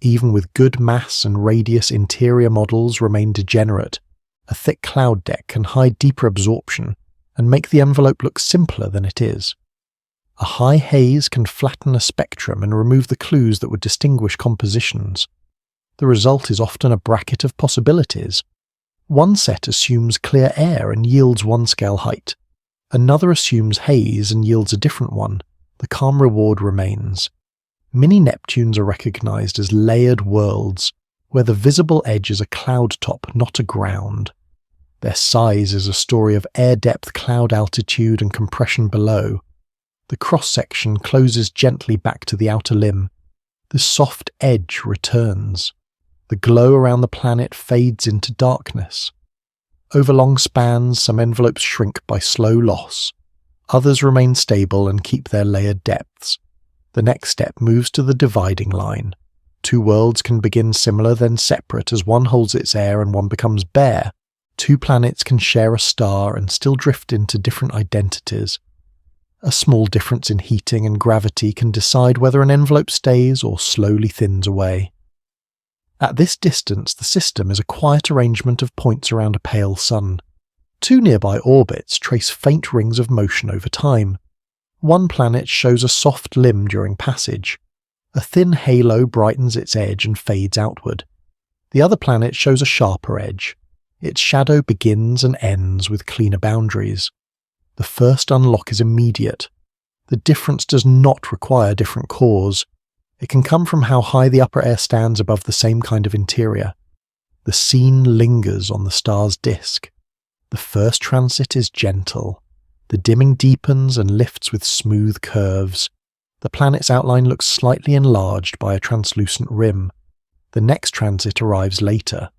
Speaker 1: Even with good mass and radius interior models remain degenerate. A thick cloud deck can hide deeper absorption and make the envelope look simpler than it is. A high haze can flatten a spectrum and remove the clues that would distinguish compositions. The result is often a bracket of possibilities. One set assumes clear air and yields one scale height. Another assumes haze and yields a different one. The calm reward remains. Mini-Neptunes are recognized as layered worlds, where the visible edge is a cloud top, not a ground. Their size is a story of air depth, cloud altitude, and compression below. The cross-section closes gently back to the outer limb. The soft edge returns. The glow around the planet fades into darkness. Over long spans, some envelopes shrink by slow loss. Others remain stable and keep their layered depths. The next step moves to the dividing line. 2 worlds can begin similar then separate as one holds its air and one becomes bare. 2 planets can share a star and still drift into different identities. A small difference in heating and gravity can decide whether an envelope stays or slowly thins away. At this distance, the system is a quiet arrangement of points around a pale sun. 2 nearby orbits trace faint rings of motion over time. One planet shows a soft limb during passage. A thin halo brightens its edge and fades outward. The other planet shows a sharper edge. Its shadow begins and ends with cleaner boundaries. The first unlock is immediate. The difference does not require different cores. It can come from how high the upper air stands above the same kind of interior. The scene lingers on the star's disk. The first transit is gentle. The dimming deepens and lifts with smooth curves. The planet's outline looks slightly enlarged by a translucent rim. The next transit arrives later.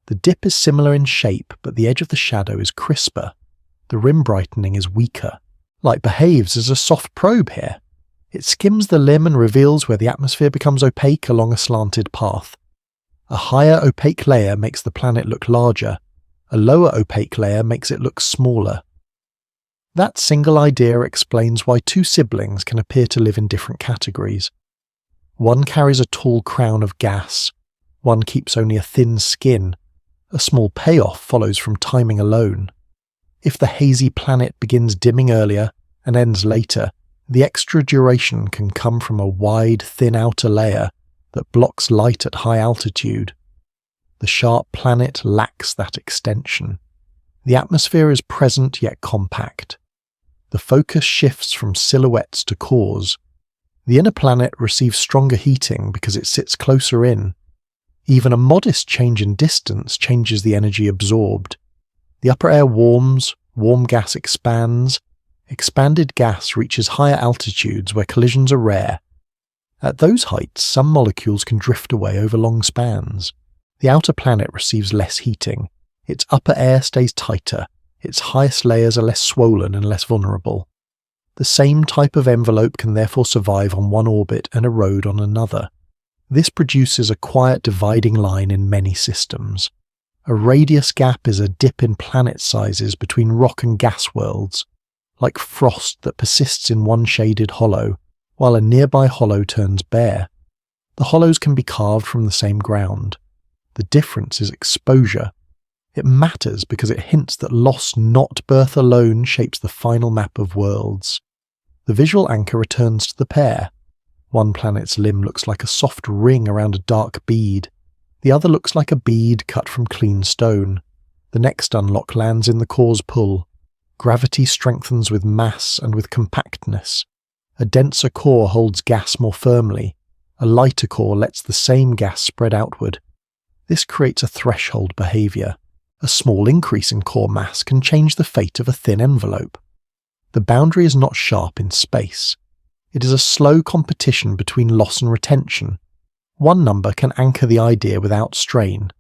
Speaker 1: The dip is similar in shape, but the edge of the shadow is crisper. The rim brightening is weaker. Light behaves as a soft probe here. It skims the limb and reveals where the atmosphere becomes opaque along a slanted path. A higher opaque layer makes the planet look larger. A lower opaque layer makes it look smaller. That single idea explains why 2 siblings can appear to live in different categories. One carries a tall crown of gas. One keeps only a thin skin. A small payoff follows from timing alone. If the hazy planet begins dimming earlier and ends later, the extra duration can come from a wide, thin outer layer that blocks light at high altitude. The sharp planet lacks that extension. The atmosphere is present yet compact. The focus shifts from silhouettes to cores. The inner planet receives stronger heating because it sits closer in. Even a modest change in distance changes the energy absorbed. The upper air warms, warm gas expands. Expanded gas reaches higher altitudes where collisions are rare. At those heights, some molecules can drift away over long spans. The outer planet receives less heating. Its upper air stays tighter. Its highest layers are less swollen and less vulnerable. The same type of envelope can therefore survive on one orbit and erode on another. This produces a quiet dividing line in many systems. A radius gap is a dip in planet sizes between rock and gas worlds, like frost that persists in one shaded hollow, while a nearby hollow turns bare. The hollows can be carved from the same ground. The difference is exposure. It matters because it hints that loss, not birth alone, shapes the final map of worlds. The visual anchor returns to the pair. One planet's limb looks like a soft ring around a dark bead. The other looks like a bead cut from clean stone. The next unlock lands in the core's pull. Gravity strengthens with mass and with compactness. A denser core holds gas more firmly. A lighter core lets the same gas spread outward. This creates a threshold behavior. A small increase in core mass can change the fate of a thin envelope. The boundary is not sharp in space. It is a slow competition between loss and retention. One number can anchor the idea without strain.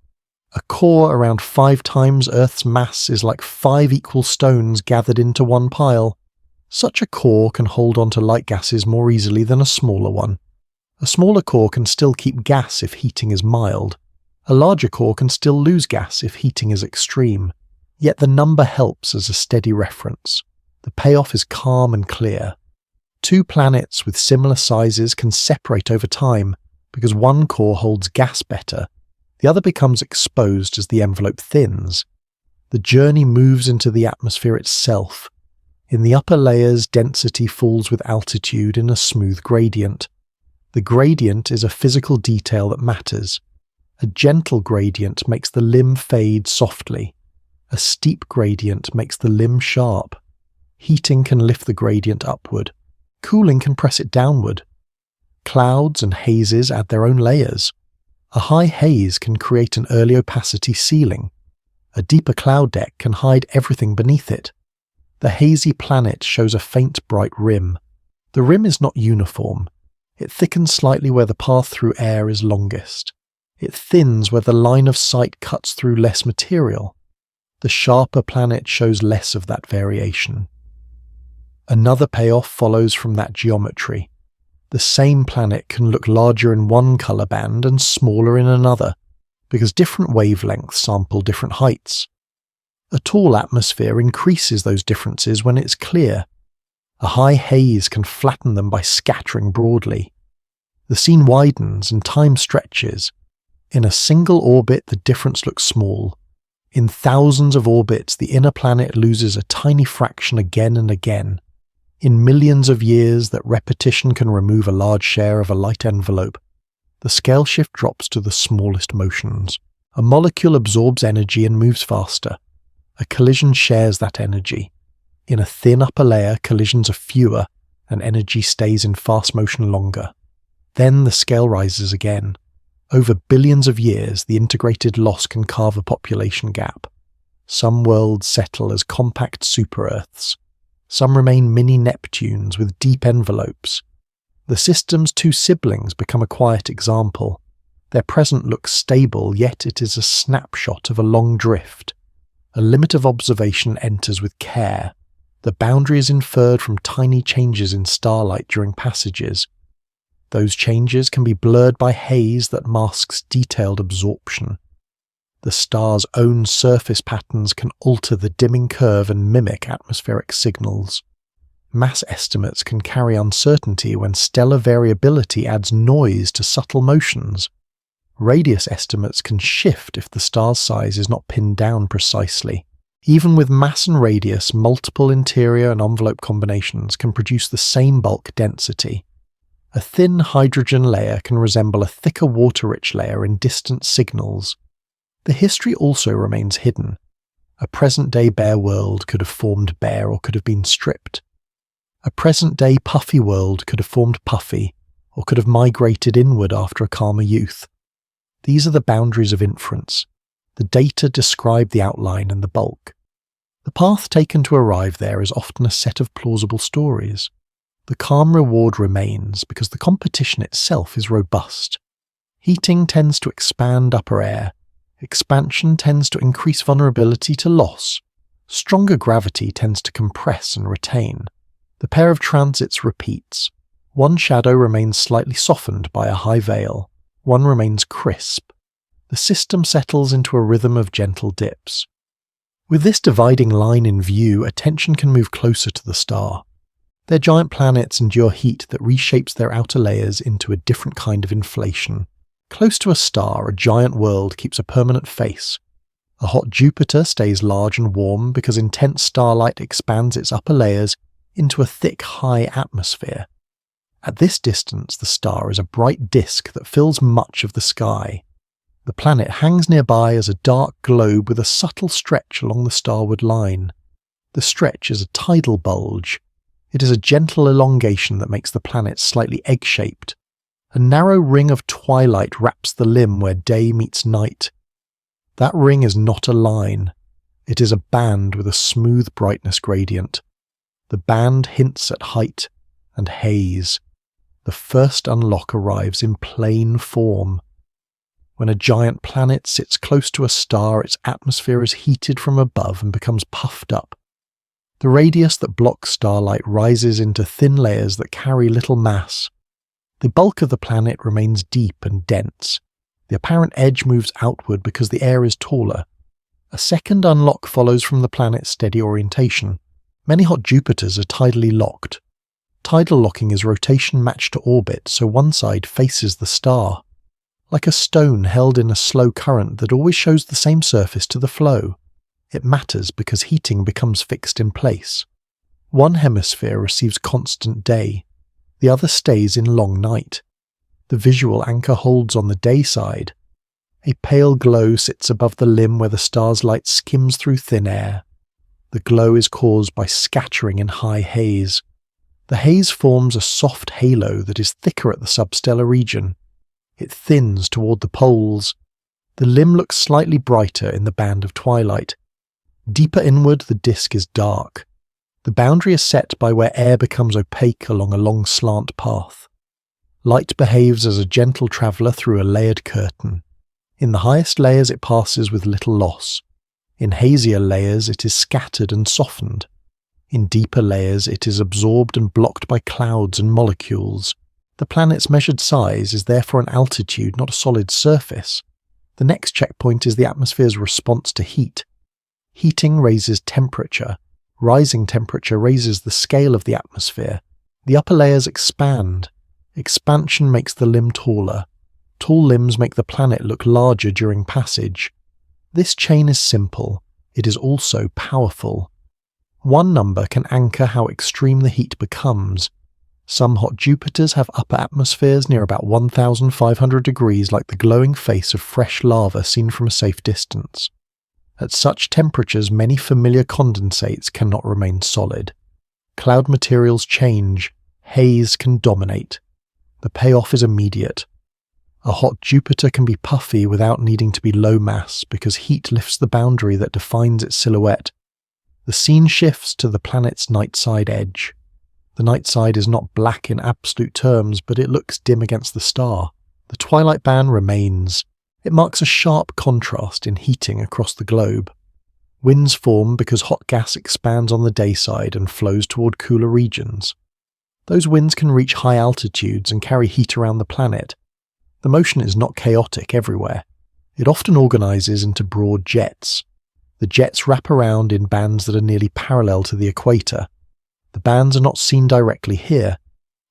Speaker 1: A core around 5 times Earth's mass is like 5 equal stones gathered into one pile. Such a core can hold onto light gases more easily than a smaller one. A smaller core can still keep gas if heating is mild. A larger core can still lose gas if heating is extreme. Yet the number helps as a steady reference. The payoff is calm and clear. 2 planets with similar sizes can separate over time because one core holds gas better. The other becomes exposed as the envelope thins. The journey moves into the atmosphere itself. In the upper layers, density falls with altitude in a smooth gradient. The gradient is a physical detail that matters. A gentle gradient makes the limb fade softly. A steep gradient makes the limb sharp. Heating can lift the gradient upward. Cooling can press it downward. Clouds and hazes add their own layers. A high haze can create an early opacity ceiling. A deeper cloud deck can hide everything beneath it. The hazy planet shows a faint bright rim. The rim is not uniform. It thickens slightly where the path through air is longest. It thins where the line of sight cuts through less material. The sharper planet shows less of that variation. Another payoff follows from that geometry. The same planet can look larger in one colour band and smaller in another, because different wavelengths sample different heights. A tall atmosphere increases those differences when it's clear. A high haze can flatten them by scattering broadly. The scene widens and time stretches. In a single orbit, the difference looks small. In thousands of orbits, the inner planet loses a tiny fraction again and again. In millions of years, that repetition can remove a large share of a light envelope. The scale shift drops to the smallest motions. A molecule absorbs energy and moves faster. A collision shares that energy. In a thin upper layer, collisions are fewer, and energy stays in fast motion longer. Then the scale rises again. Over billions of years, the integrated loss can carve a population gap. Some worlds settle as compact super-Earths. Some remain mini-Neptunes with deep envelopes. The system's 2 siblings become a quiet example. Their present looks stable, yet it is a snapshot of a long drift. A limit of observation enters with care. The boundary is inferred from tiny changes in starlight during passages. Those changes can be blurred by haze that masks detailed absorption. The star's own surface patterns can alter the dimming curve and mimic atmospheric signals. Mass estimates can carry uncertainty when stellar variability adds noise to subtle motions. Radius estimates can shift if the star's size is not pinned down precisely. Even with mass and radius, multiple interior and envelope combinations can produce the same bulk density. A thin hydrogen layer can resemble a thicker water-rich layer in distant signals. The history also remains hidden. A present-day bare world could have formed bare or could have been stripped. A present-day puffy world could have formed puffy, or could have migrated inward after a calmer youth. These are the boundaries of inference. The data describe the outline and the bulk. The path taken to arrive there is often a set of plausible stories. The calm reward remains because the competition itself is robust. Heating tends to expand upper air. Expansion tends to increase vulnerability to loss. Stronger gravity tends to compress and retain. The pair of transits repeats. One shadow remains slightly softened by a high veil. One remains crisp. The system settles into a rhythm of gentle dips. With this dividing line in view, attention can move closer to the star. Their giant planets endure heat that reshapes their outer layers into a different kind of inflation. Close to a star, a giant world keeps a permanent face. A hot Jupiter stays large and warm because intense starlight expands its upper layers into a thick, high atmosphere. At this distance, the star is a bright disk that fills much of the sky. The planet hangs nearby as a dark globe with a subtle stretch along the starward line. The stretch is a tidal bulge. It is a gentle elongation that makes the planet slightly egg-shaped. A narrow ring of twilight wraps the limb where day meets night. That ring is not a line. It is a band with a smooth brightness gradient. The band hints at height and haze. The first unlock arrives in plain form. When a giant planet sits close to a star, its atmosphere is heated from above and becomes puffed up. The radius that blocks starlight rises into thin layers that carry little mass. The bulk of the planet remains deep and dense. The apparent edge moves outward because the air is taller. A second unlock follows from the planet's steady orientation. Many hot Jupiters are tidally locked. Tidal locking is rotation matched to orbit, so one side faces the star. Like a stone held in a slow current that always shows the same surface to the flow. It matters because heating becomes fixed in place. One hemisphere receives constant day. The other stays in long night. The visual anchor holds on the day side. A pale glow sits above the limb where the star's light skims through thin air. The glow is caused by scattering in high haze. The haze forms a soft halo that is thicker at the substellar region. It thins toward the poles. The limb looks slightly brighter in the band of twilight. Deeper inward, the disk is dark. The boundary is set by where air becomes opaque along a long slant path. Light behaves as a gentle traveller through a layered curtain. In the highest layers it passes with little loss. In hazier layers it is scattered and softened. In deeper layers it is absorbed and blocked by clouds and molecules. The planet's measured size is therefore an altitude, not a solid surface. The next checkpoint is the atmosphere's response to heat. Heating raises temperature. Rising temperature raises the scale of the atmosphere. The upper layers expand. Expansion makes the limb taller. Tall limbs make the planet look larger during passage. This chain is simple. It is also powerful. One number can anchor how extreme the heat becomes. Some hot Jupiters have upper atmospheres near about 1,500 degrees, like the glowing face of fresh lava seen from a safe distance. At such temperatures, many familiar condensates cannot remain solid. Cloud materials change. Haze can dominate. The payoff is immediate. A hot Jupiter can be puffy without needing to be low mass because heat lifts the boundary that defines its silhouette. The scene shifts to the planet's night side edge. The night side is not black in absolute terms, but it looks dim against the star. The twilight band remains. It marks a sharp contrast in heating across the globe. Winds form because hot gas expands on the day side and flows toward cooler regions. Those winds can reach high altitudes and carry heat around the planet. The motion is not chaotic everywhere. It often organizes into broad jets. The jets wrap around in bands that are nearly parallel to the equator. The bands are not seen directly here.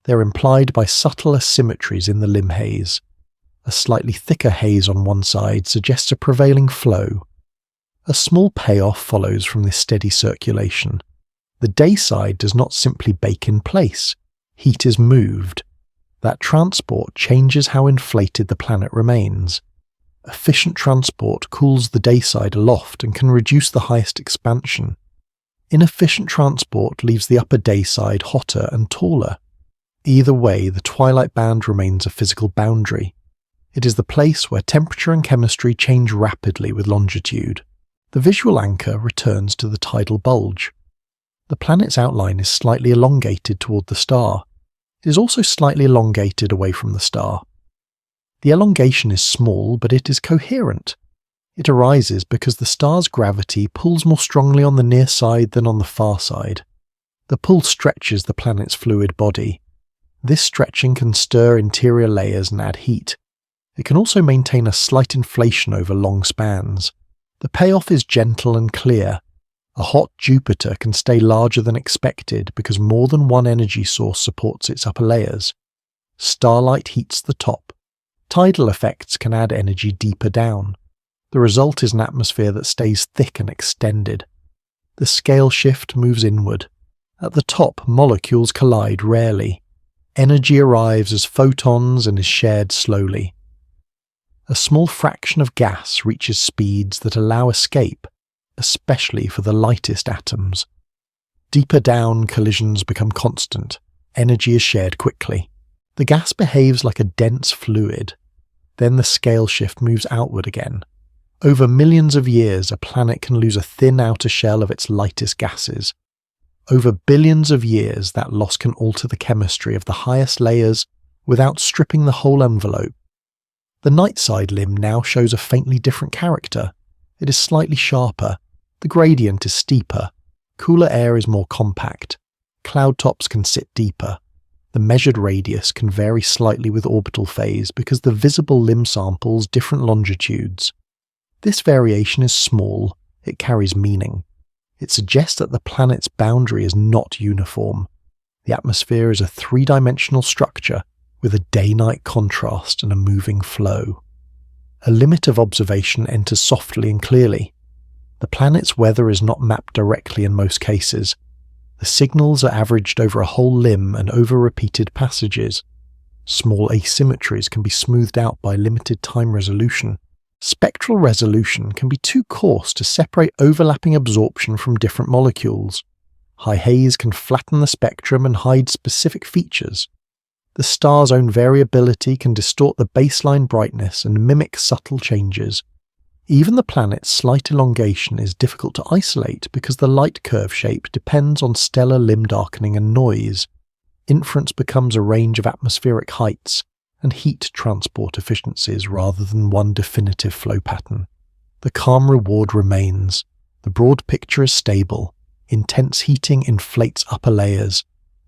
Speaker 1: They're implied by subtle asymmetries in the limb haze. A slightly thicker haze on one side suggests a prevailing flow. A small payoff follows from this steady circulation. The day side does not simply bake in place. Heat is moved. That transport changes how inflated the planet remains. Efficient transport cools the day side aloft and can reduce the highest expansion. Inefficient transport leaves the upper day side hotter and taller. Either way, the twilight band remains a physical boundary. It is the place where temperature and chemistry change rapidly with longitude. The visual anchor returns to the tidal bulge. The planet's outline is slightly elongated toward the star. It is also slightly elongated away from the star. The elongation is small, but it is coherent. It arises because the star's gravity pulls more strongly on the near side than on the far side. The pull stretches the planet's fluid body. This stretching can stir interior layers and add heat. It can also maintain a slight inflation over long spans. The payoff is gentle and clear. A hot Jupiter can stay larger than expected because more than one energy source supports its upper layers. Starlight heats the top. Tidal effects can add energy deeper down. The result is an atmosphere that stays thick and extended. The scale shift moves inward. At the top, molecules collide rarely. Energy arrives as photons and is shared slowly. A small fraction of gas reaches speeds that allow escape, especially for the lightest atoms. Deeper down, collisions become constant. Energy is shared quickly. The gas behaves like a dense fluid. Then the scale shift moves outward again. Over millions of years, a planet can lose a thin outer shell of its lightest gases. Over billions of years, that loss can alter the chemistry of the highest layers without stripping the whole envelope. The night side limb now shows a faintly different character. It is slightly sharper. The gradient is steeper. Cooler air is more compact. Cloud tops can sit deeper. The measured radius can vary slightly with orbital phase because the visible limb samples different longitudes. This variation is small. It carries meaning. It suggests that the planet's boundary is not uniform. The atmosphere is a three-dimensional structure with a day-night contrast and a moving flow. A limit of observation enters softly and clearly. The planet's weather is not mapped directly in most cases. The signals are averaged over a whole limb and over repeated passages. Small asymmetries can be smoothed out by limited time resolution. Spectral resolution can be too coarse to separate overlapping absorption from different molecules. High haze can flatten the spectrum and hide specific features. The star's own variability can distort the baseline brightness and mimic subtle changes. Even the planet's slight elongation is difficult to isolate because the light curve shape depends on stellar limb darkening and noise. Inference becomes a range of atmospheric heights and heat transport efficiencies rather than one definitive flow pattern. The calm reward remains. The broad picture is stable. Intense heating inflates upper layers.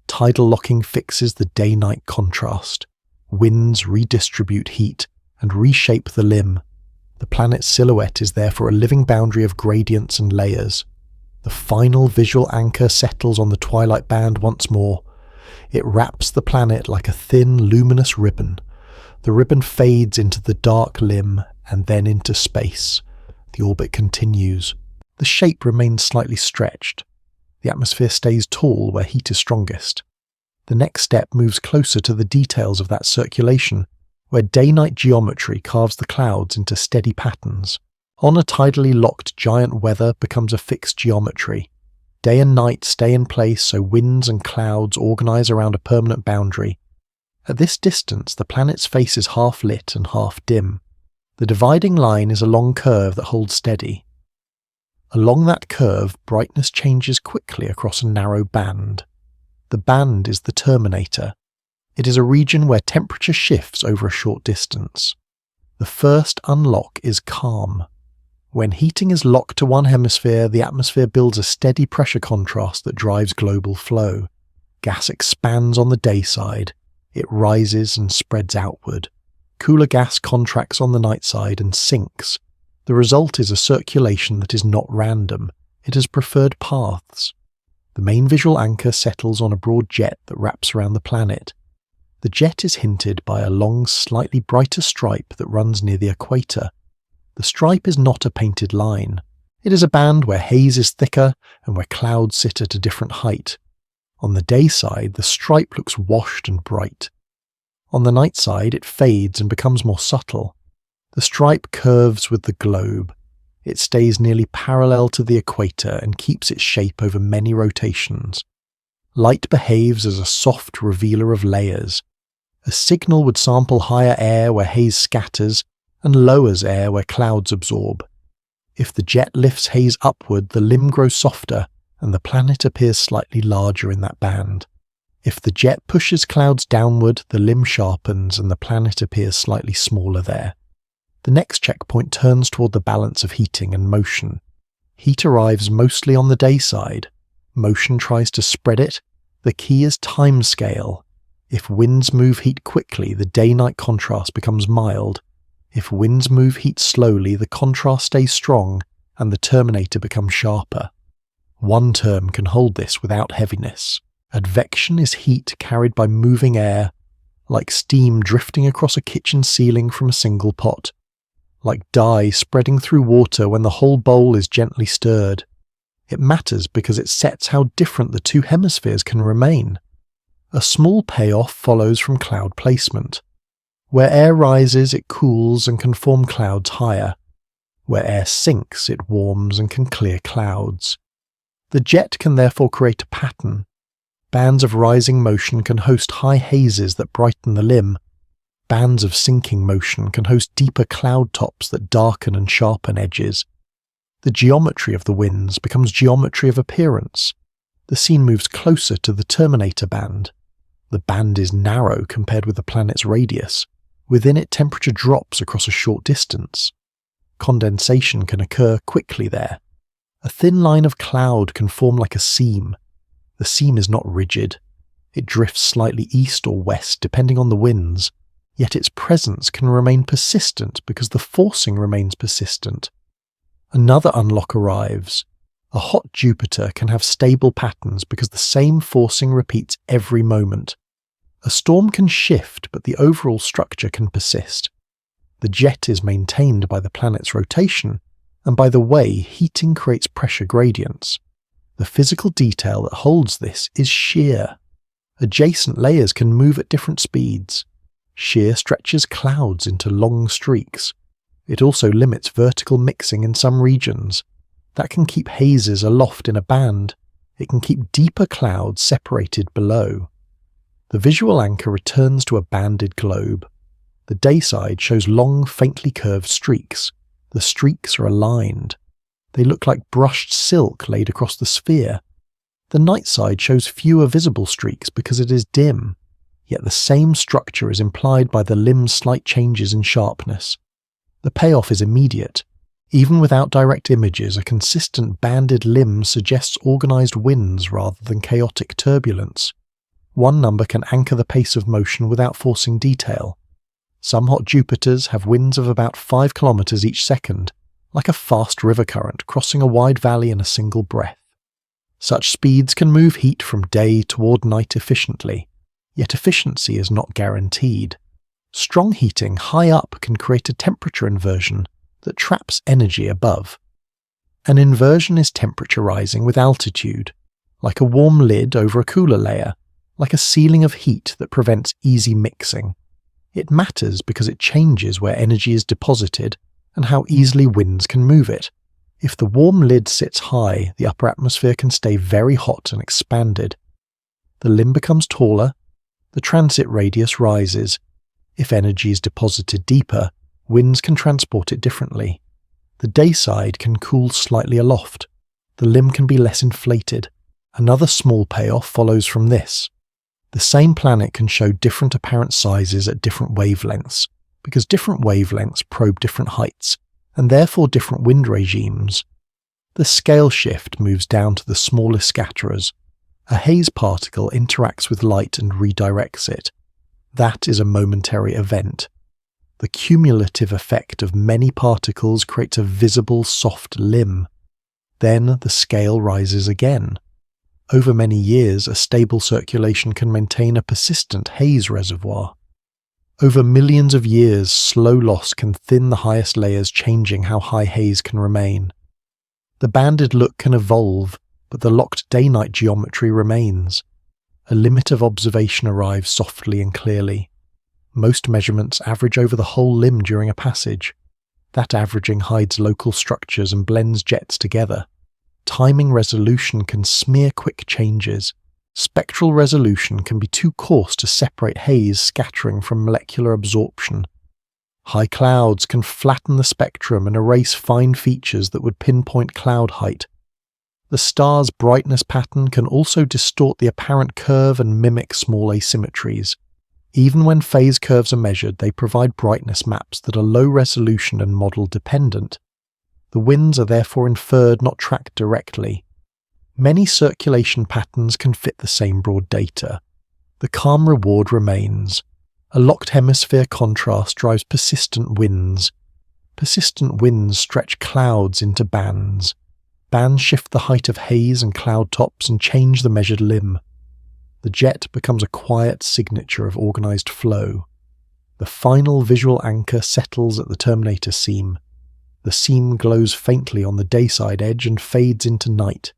Speaker 1: Tidal locking fixes the day-night contrast. Winds redistribute heat and reshape the limb. The planet's silhouette is therefore a living boundary of gradients and layers. The final visual anchor settles on the twilight band once more. It wraps the planet like a thin, luminous ribbon. The ribbon fades into the dark limb and then into space. The orbit continues. The shape remains slightly stretched. The atmosphere stays tall where heat is strongest. The next step moves closer to the details of that circulation, where day-night geometry carves the clouds into steady patterns. On a tidally locked giant weather becomes a fixed geometry. Day and night stay in place so winds and clouds organize around a permanent boundary. At this distance, the planet's face is half lit and half dim. The dividing line is a long curve that holds steady. Along that curve, brightness changes quickly across a narrow band. The band is the terminator. It is a region where temperature shifts over a short distance. The first unlock is calm. When heating is locked to one hemisphere, the atmosphere builds a steady pressure contrast that drives global flow. Gas expands on the day side. It rises and spreads outward. Cooler gas contracts on the night side and sinks. The result is a circulation that is not random. It has preferred paths. The main visual anchor settles on a broad jet that wraps around the planet. The jet is hinted by a long, slightly brighter stripe that runs near the equator. The stripe is not a painted line. It is a band where haze is thicker and where clouds sit at a different height. On the day side, the stripe looks washed and bright. On the night side, it fades and becomes more subtle. The stripe curves with the globe. It stays nearly parallel to the equator and keeps its shape over many rotations. Light behaves as a soft revealer of layers. A signal would sample higher air where haze scatters and lowers air where clouds absorb. If the jet lifts haze upward, the limb grows softer and the planet appears slightly larger in that band. If the jet pushes clouds downward, the limb sharpens and the planet appears slightly smaller there. The next checkpoint turns toward the balance of heating and motion. Heat arrives mostly on the day side. Motion tries to spread it. The key is time scale. If winds move heat quickly, the day-night contrast becomes mild. If winds move heat slowly, the contrast stays strong and the terminator becomes sharper. One term can hold this without heaviness. Advection is heat carried by moving air, like steam drifting across a kitchen ceiling from a single pot, like dye spreading through water when the whole bowl is gently stirred. It matters because it sets how different the two hemispheres can remain. A small payoff follows from cloud placement. Where air rises, it cools and can form clouds higher. Where air sinks, it warms and can clear clouds. The jet can therefore create a pattern. Bands of rising motion can host high hazes that brighten the limb. Bands of sinking motion can host deeper cloud tops that darken and sharpen edges. The geometry of the winds becomes geometry of appearance. The scene moves closer to the terminator band. The band is narrow compared with the planet's radius. Within it, temperature drops across a short distance. Condensation can occur quickly there. A thin line of cloud can form like a seam. The seam is not rigid. It drifts slightly east or west depending on the winds, yet its presence can remain persistent because the forcing remains persistent. Another unlock arrives. A hot Jupiter can have stable patterns because the same forcing repeats every moment. A storm can shift, but the overall structure can persist. The jet is maintained by the planet's rotation, and by the way heating creates pressure gradients. The physical detail that holds this is shear. Adjacent layers can move at different speeds. Shear stretches clouds into long streaks. It also limits vertical mixing in some regions. That can keep hazes aloft in a band. It can keep deeper clouds separated below. The visual anchor returns to a banded globe. The day side shows long, faintly curved streaks. The streaks are aligned. They look like brushed silk laid across the sphere. The night side shows fewer visible streaks because it is dim, yet the same structure is implied by the limb's slight changes in sharpness. The payoff is immediate. Even without direct images, a consistent banded limb suggests organized winds rather than chaotic turbulence. One number can anchor the pace of motion without forcing detail. Some hot Jupiters have winds of about 5 kilometers each second, like a fast river current crossing a wide valley in a single breath. Such speeds can move heat from day toward night efficiently, yet efficiency is not guaranteed. Strong heating high up can create a temperature inversion that traps energy above. An inversion is temperature rising with altitude, like a warm lid over a cooler layer, like a ceiling of heat that prevents easy mixing. It matters because it changes where energy is deposited and how easily winds can move it. If the warm lid sits high, the upper atmosphere can stay very hot and expanded. The limb becomes taller, the transit radius rises. If energy is deposited deeper, winds can transport it differently. The day side can cool slightly aloft. The limb can be less inflated. Another small payoff follows from this. The same planet can show different apparent sizes at different wavelengths, because different wavelengths probe different heights, and therefore different wind regimes. The scale shift moves down to the smallest scatterers. A haze particle interacts with light and redirects it. That is a momentary event. The cumulative effect of many particles creates a visible soft limb. Then the scale rises again. Over many years, a stable circulation can maintain a persistent haze reservoir. Over millions of years, slow loss can thin the highest layers, changing how high haze can remain. The banded look can evolve, but the locked day-night geometry remains. A limit of observation arrives softly and clearly. Most measurements average over the whole limb during a passage. That averaging hides local structures and blends jets together. Timing resolution can smear quick changes. Spectral resolution can be too coarse to separate haze scattering from molecular absorption. High clouds can flatten the spectrum and erase fine features that would pinpoint cloud height. The star's brightness pattern can also distort the apparent curve and mimic small asymmetries. Even when phase curves are measured, they provide brightness maps that are low resolution and model dependent. The winds are therefore inferred, not tracked directly. Many circulation patterns can fit the same broad data. The calm reward remains. A locked hemisphere contrast drives persistent winds. Persistent winds stretch clouds into bands. Bands shift the height of haze and cloud tops and change the measured limb. The jet becomes a quiet signature of organized flow. The final visual anchor settles at the terminator seam. The seam glows faintly on the dayside edge and fades into night.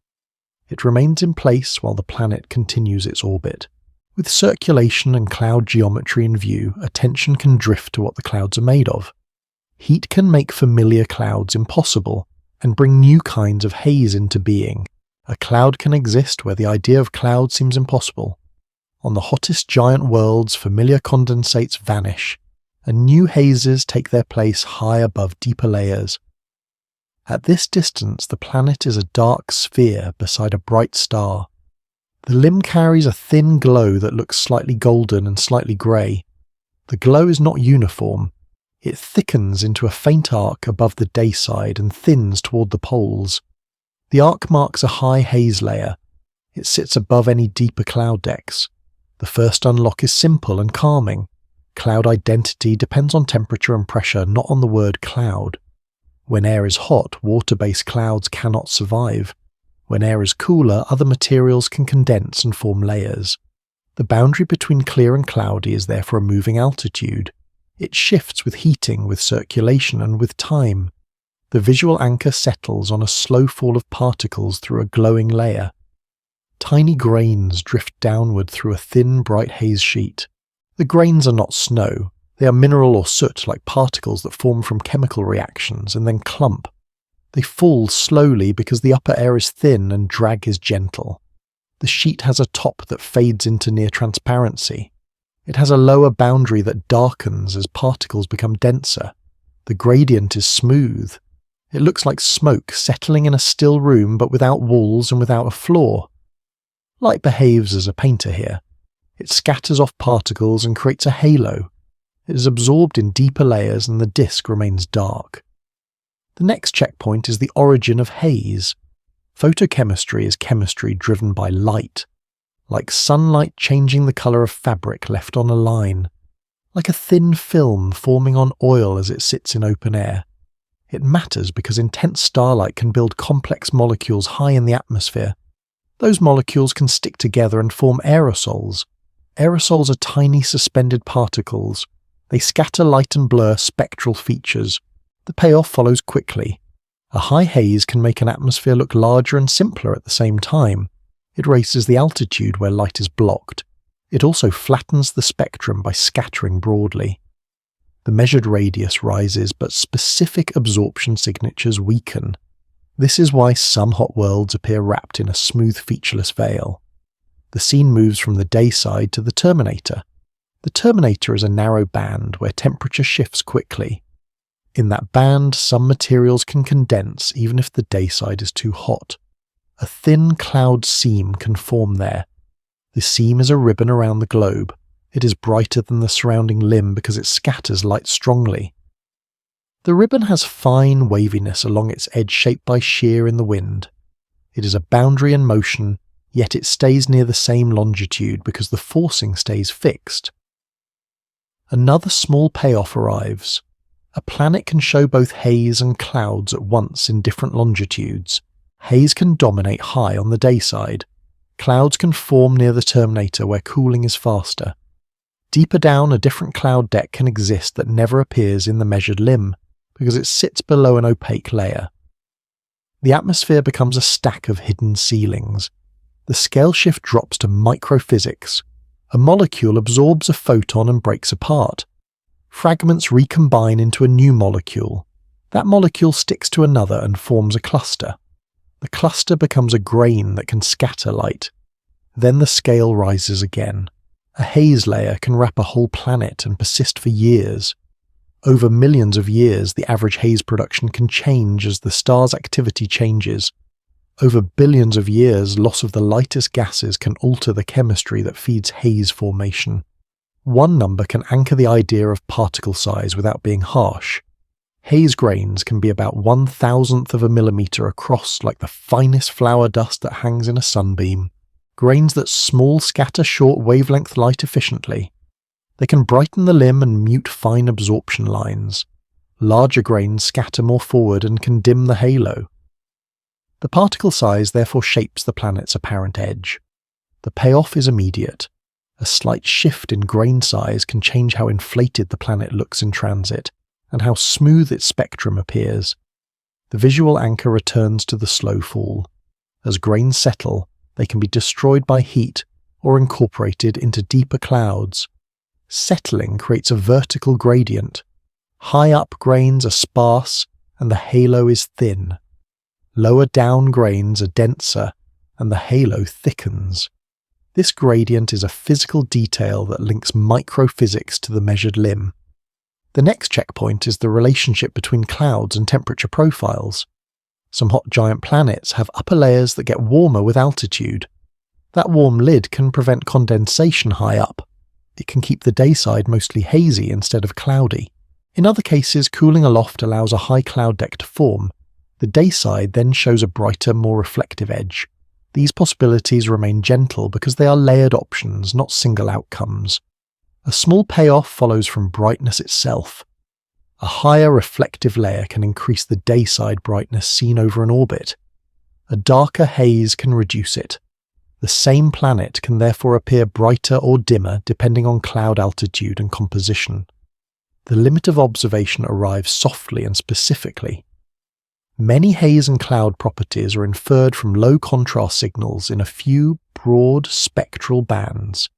Speaker 1: It remains in place while the planet continues its orbit. With circulation and cloud geometry in view, attention can drift to what the clouds are made of. Heat can make familiar clouds impossible and bring new kinds of haze into being. A cloud can exist where the idea of cloud seems impossible. On the hottest giant worlds, familiar condensates vanish, and new hazes take their place high above deeper layers. At this distance, the planet is a dark sphere beside a bright star. The limb carries a thin glow that looks slightly golden and slightly grey. The glow is not uniform. It thickens into a faint arc above the dayside and thins toward the poles. The arc marks a high haze layer. It sits above any deeper cloud decks. The first unlock is simple and calming. Cloud identity depends on temperature and pressure, not on the word cloud. When air is hot, water-based clouds cannot survive. When air is cooler, other materials can condense and form layers. The boundary between clear and cloudy is therefore a moving altitude. It shifts with heating, with circulation, and with time. The visual anchor settles on a slow fall of particles through a glowing layer. Tiny grains drift downward through a thin, bright haze sheet. The grains are not snow. They are mineral or soot, like particles that form from chemical reactions and then clump. They fall slowly because the upper air is thin and drag is gentle. The sheet has a top that fades into near transparency. It has a lower boundary that darkens as particles become denser. The gradient is smooth. It looks like smoke settling in a still room but without walls and without a floor. Light behaves as a painter here. It scatters off particles and creates a halo. It is absorbed in deeper layers and the disk remains dark. The next checkpoint is the origin of haze. Photochemistry is chemistry driven by light. Like sunlight changing the colour of fabric left on a line. Like a thin film forming on oil as it sits in open air. It matters because intense starlight can build complex molecules high in the atmosphere. Those molecules can stick together and form aerosols. Aerosols are tiny suspended particles. They scatter light and blur spectral features. The payoff follows quickly. A high haze can make an atmosphere look larger and simpler at the same time. It raises the altitude where light is blocked. It also flattens the spectrum by scattering broadly. The measured radius rises, but specific absorption signatures weaken. This is why some hot worlds appear wrapped in a smooth featureless veil. The scene moves from the dayside to the terminator. The terminator is a narrow band where temperature shifts quickly. In that band, some materials can condense even if the dayside is too hot. A thin cloud seam can form there. The seam is a ribbon around the globe. It is brighter than the surrounding limb because it scatters light strongly. The ribbon has fine waviness along its edge shaped by shear in the wind. It is a boundary in motion, yet it stays near the same longitude because the forcing stays fixed. Another small payoff arrives. A planet can show both haze and clouds at once in different longitudes. Haze can dominate high on the dayside. Clouds can form near the terminator where cooling is faster. Deeper down, a different cloud deck can exist that never appears in the measured limb, because it sits below an opaque layer. The atmosphere becomes a stack of hidden ceilings. The scale shift drops to microphysics. A molecule absorbs a photon and breaks apart. Fragments recombine into a new molecule. That molecule sticks to another and forms a cluster. The cluster becomes a grain that can scatter light. Then the scale rises again. A haze layer can wrap a whole planet and persist for years. Over millions of years, the average haze production can change as the star's activity changes. Over billions of years, loss of the lightest gases can alter the chemistry that feeds haze formation. One number can anchor the idea of particle size without being harsh. Haze grains can be about 1/1000th of a millimeter across, like the finest flower dust that hangs in a sunbeam. Grains that small scatter short wavelength light efficiently. They can brighten the limb and mute fine absorption lines. Larger grains scatter more forward and can dim the halo. The particle size therefore shapes the planet's apparent edge. The payoff is immediate. A slight shift in grain size can change how inflated the planet looks in transit, and how smooth its spectrum appears. The visual anchor returns to the slow fall. As grains settle, they can be destroyed by heat or incorporated into deeper clouds. Settling creates a vertical gradient. High up grains are sparse and the halo is thin. Lower down grains are denser and the halo thickens. This gradient is a physical detail that links microphysics to the measured limb. The next checkpoint is the relationship between clouds and temperature profiles. Some hot giant planets have upper layers that get warmer with altitude. That warm lid can prevent condensation high up. It can keep the day side mostly hazy instead of cloudy. In other cases, cooling aloft allows a high cloud deck to form. The day side then shows a brighter, more reflective edge. These possibilities remain gentle because they are layered options, not single outcomes. A small payoff follows from brightness itself. A higher reflective layer can increase the day side brightness seen over an orbit. A darker haze can reduce it. The same planet can therefore appear brighter or dimmer depending on cloud altitude and composition. The limit of observation arrives softly and specifically. Many haze and cloud properties are inferred from low contrast signals in a few broad spectral bands.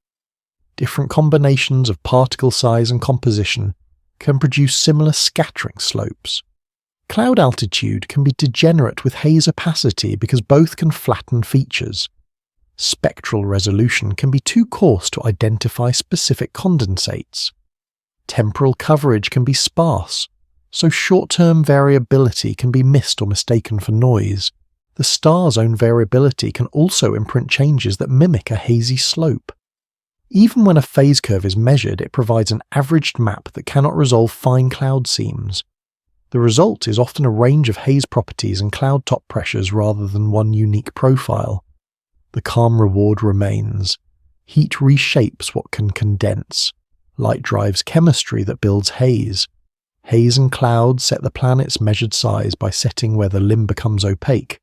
Speaker 1: Different combinations of particle size and composition can produce similar scattering slopes. Cloud altitude can be degenerate with haze opacity because both can flatten features. Spectral resolution can be too coarse to identify specific condensates. Temporal coverage can be sparse, so short-term variability can be missed or mistaken for noise. The star's own variability can also imprint changes that mimic a hazy slope. Even when a phase curve is measured, it provides an averaged map that cannot resolve fine cloud seams. The result is often a range of haze properties and cloud top pressures rather than one unique profile. The calm reward remains. Heat reshapes what can condense. Light drives chemistry that builds haze. Haze and clouds set the planet's measured size by setting where the limb becomes opaque.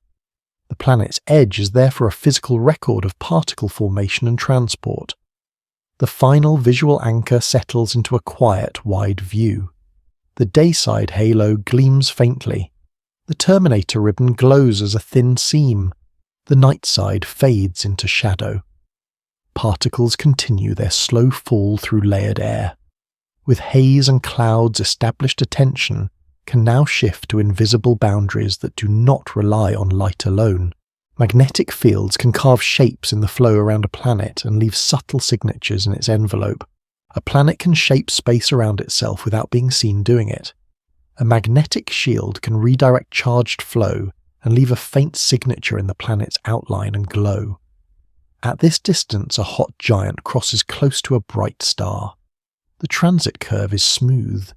Speaker 1: The planet's edge is therefore a physical record of particle formation and transport. The final visual anchor settles into a quiet, wide view. The dayside halo gleams faintly. The terminator ribbon glows as a thin seam. The night side fades into shadow. Particles continue their slow fall through layered air. With haze and clouds established, attention can now shift to invisible boundaries that do not rely on light alone. Magnetic fields can carve shapes in the flow around a planet and leave subtle signatures in its envelope. A planet can shape space around itself without being seen doing it. A magnetic shield can redirect charged flow and leave a faint signature in the planet's outline and glow. At this distance, a hot giant crosses close to a bright star. The transit curve is smooth,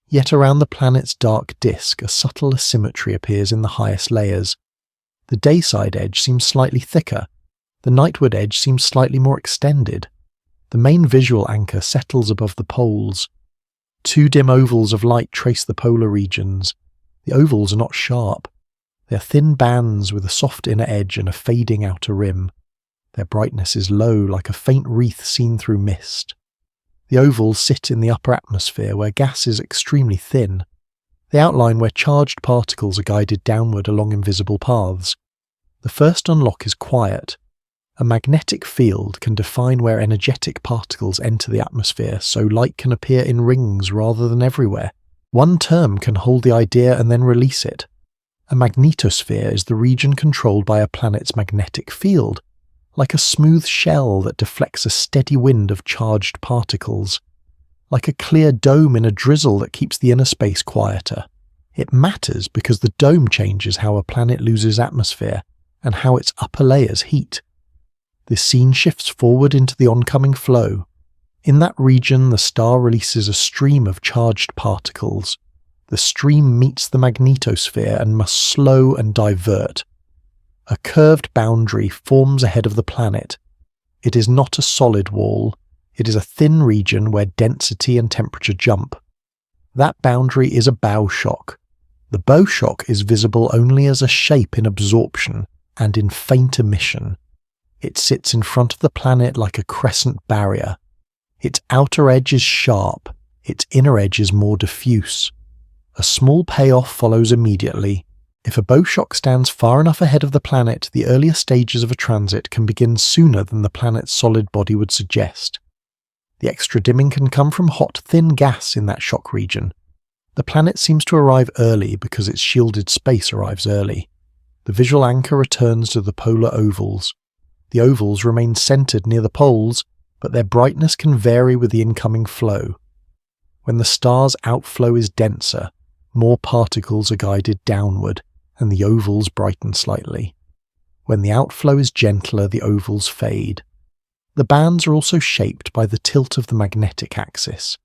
Speaker 1: yet around the planet's dark disk a subtle asymmetry appears in the highest layers. The dayside edge seems slightly thicker, the nightward edge seems slightly more extended. The main visual anchor settles above the poles. Two dim ovals of light trace the polar regions. The ovals are not sharp. They are thin bands with a soft inner edge and a fading outer rim. Their brightness is low, like a faint wreath seen through mist. The ovals sit in the upper atmosphere where gas is extremely thin. They outline where charged particles are guided downward along invisible paths. The first unlock is quiet. A magnetic field can define where energetic particles enter the atmosphere, so light can appear in rings rather than everywhere. One term can hold the idea and then release it. A magnetosphere is the region controlled by a planet's magnetic field, like a smooth shell that deflects a steady wind of charged particles, like a clear dome in a drizzle that keeps the inner space quieter. It matters because the dome changes how a planet loses atmosphere and how its upper layers heat. This scene shifts forward into the oncoming flow. In that region, the star releases a stream of charged particles. The stream meets the magnetosphere and must slow and divert. A curved boundary forms ahead of the planet. It is not a solid wall. It is a thin region where density and temperature jump. That boundary is a bow shock. The bow shock is visible only as a shape in absorption and in faint emission. It sits in front of the planet like a crescent barrier. Its outer edge is sharp, its inner edge is more diffuse. A small payoff follows immediately. If a bow shock stands far enough ahead of the planet, the earlier stages of a transit can begin sooner than the planet's solid body would suggest. The extra dimming can come from hot, thin gas in that shock region. The planet seems to arrive early because its shielded space arrives early. The visual anchor returns to the polar ovals. The ovals remain centered near the poles, but their brightness can vary with the incoming flow. When the star's outflow is denser, more particles are guided downward, and the ovals brighten slightly. When the outflow is gentler, the ovals fade. The bands are also shaped by the tilt of the magnetic axis.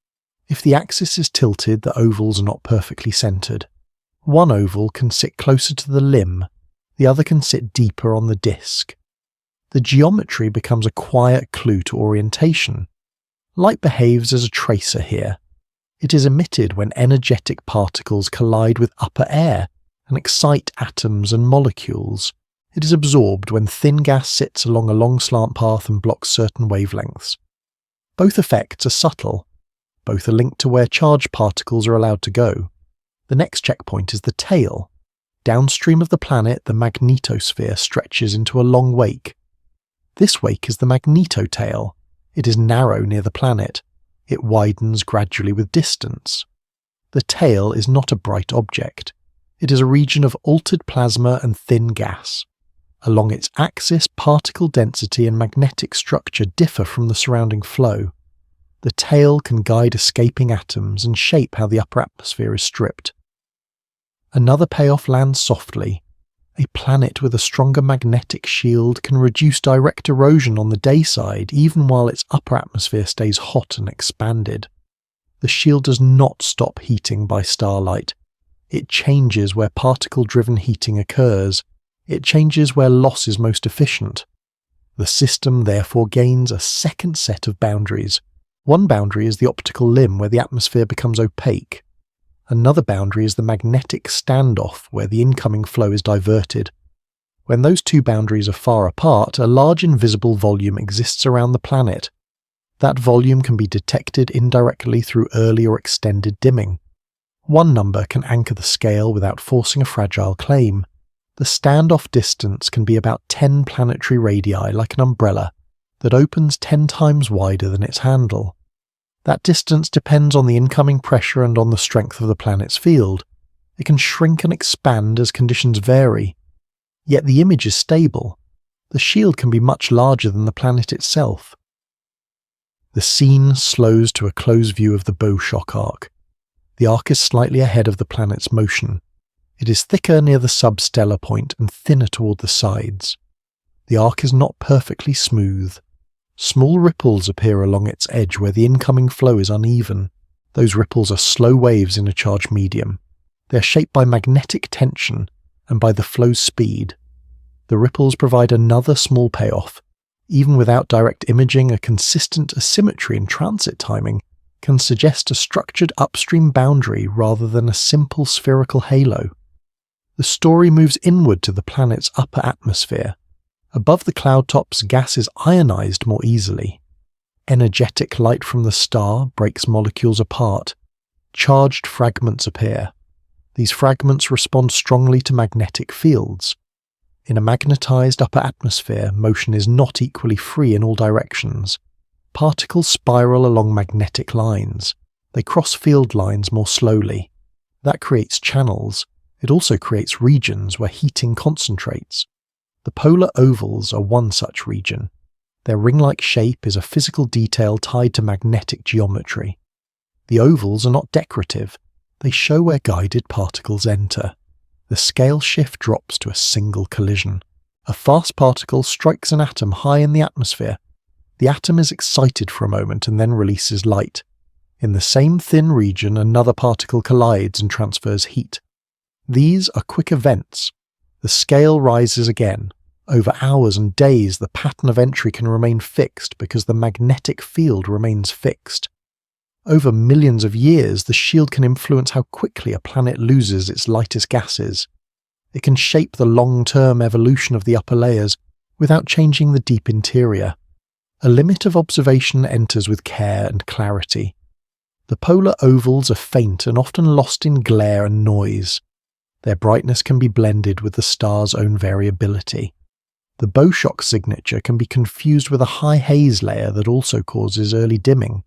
Speaker 1: If the axis is tilted, the ovals are not perfectly centered. One oval can sit closer to the limb, the other can sit deeper on the disk. The geometry becomes a quiet clue to orientation. Light behaves as a tracer here. It is emitted when energetic particles collide with upper air and excite atoms and molecules. It is absorbed when thin gas sits along a long slant path and blocks certain wavelengths. Both effects are subtle. Both are linked to where charged particles are allowed to go. The next checkpoint is the tail. Downstream of the planet, the magnetosphere stretches into a long wake. This wake is the magnetotail. It is narrow near the planet. It widens gradually with distance. The tail is not a bright object. It is a region of altered plasma and thin gas. Along its axis, particle density and magnetic structure differ from the surrounding flow. The tail can guide escaping atoms and shape how the upper atmosphere is stripped. Another payoff lands softly. A planet with a stronger magnetic shield can reduce direct erosion on the day side even while its upper atmosphere stays hot and expanded. The shield does not stop heating by starlight. It changes where particle-driven heating occurs. It changes where loss is most efficient. The system therefore gains a second set of boundaries. One boundary is the optical limb where the atmosphere becomes opaque. Another boundary is the magnetic standoff where the incoming flow is diverted. When those two boundaries are far apart, a large invisible volume exists around the planet. That volume can be detected indirectly through early or extended dimming. One number can anchor the scale without forcing a fragile claim. The standoff distance can be about 10 planetary radii, like an umbrella, that opens 10 times wider than its handle. That distance depends on the incoming pressure and on the strength of the planet's field. It can shrink and expand as conditions vary. Yet the image is stable. The shield can be much larger than the planet itself. The scene slows to a close view of the bow shock arc. The arc is slightly ahead of the planet's motion. It is thicker near the substellar point and thinner toward the sides. The arc is not perfectly smooth. Small ripples appear along its edge where the incoming flow is uneven. Those ripples are slow waves in a charged medium. They are shaped by magnetic tension and by the flow's speed. The ripples provide another small payoff. Even without direct imaging, a consistent asymmetry in transit timing can suggest a structured upstream boundary rather than a simple spherical halo. The story moves inward to the planet's upper atmosphere. Above the cloud tops, gas is ionized more easily. Energetic light from the star breaks molecules apart. Charged fragments appear. These fragments respond strongly to magnetic fields. In a magnetized upper atmosphere, motion is not equally free in all directions. Particles spiral along magnetic lines. They cross field lines more slowly. That creates channels. It also creates regions where heating concentrates. The polar ovals are one such region. Their ring-like shape is a physical detail tied to magnetic geometry. The ovals are not decorative. They show where guided particles enter. The scale shift drops to a single collision. A fast particle strikes an atom high in the atmosphere. The atom is excited for a moment and then releases light. In the same thin region, another particle collides and transfers heat. These are quick events. The scale rises again. Over hours and days, the pattern of entry can remain fixed because the magnetic field remains fixed. Over millions of years, the shield can influence how quickly a planet loses its lightest gases. It can shape the long-term evolution of the upper layers without changing the deep interior. A limit of observation enters with care and clarity. The polar ovals are faint and often lost in glare and noise. Their brightness can be blended with the star's own variability. The bow-shock signature can be confused with a high haze layer that also causes early dimming.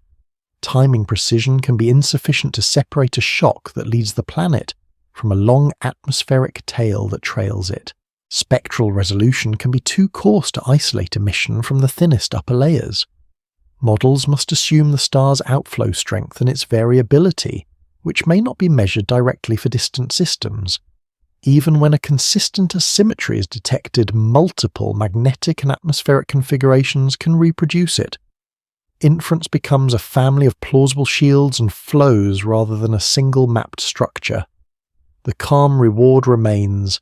Speaker 1: Timing precision can be insufficient to separate a shock that leads the planet from a long atmospheric tail that trails it. Spectral resolution can be too coarse to isolate emission from the thinnest upper layers. Models must assume the star's outflow strength and its variability, which may not be measured directly for distant systems. Even when a consistent asymmetry is detected, multiple magnetic and atmospheric configurations can reproduce it. Inference becomes a family of plausible shields and flows rather than a single mapped structure. The calm reward remains.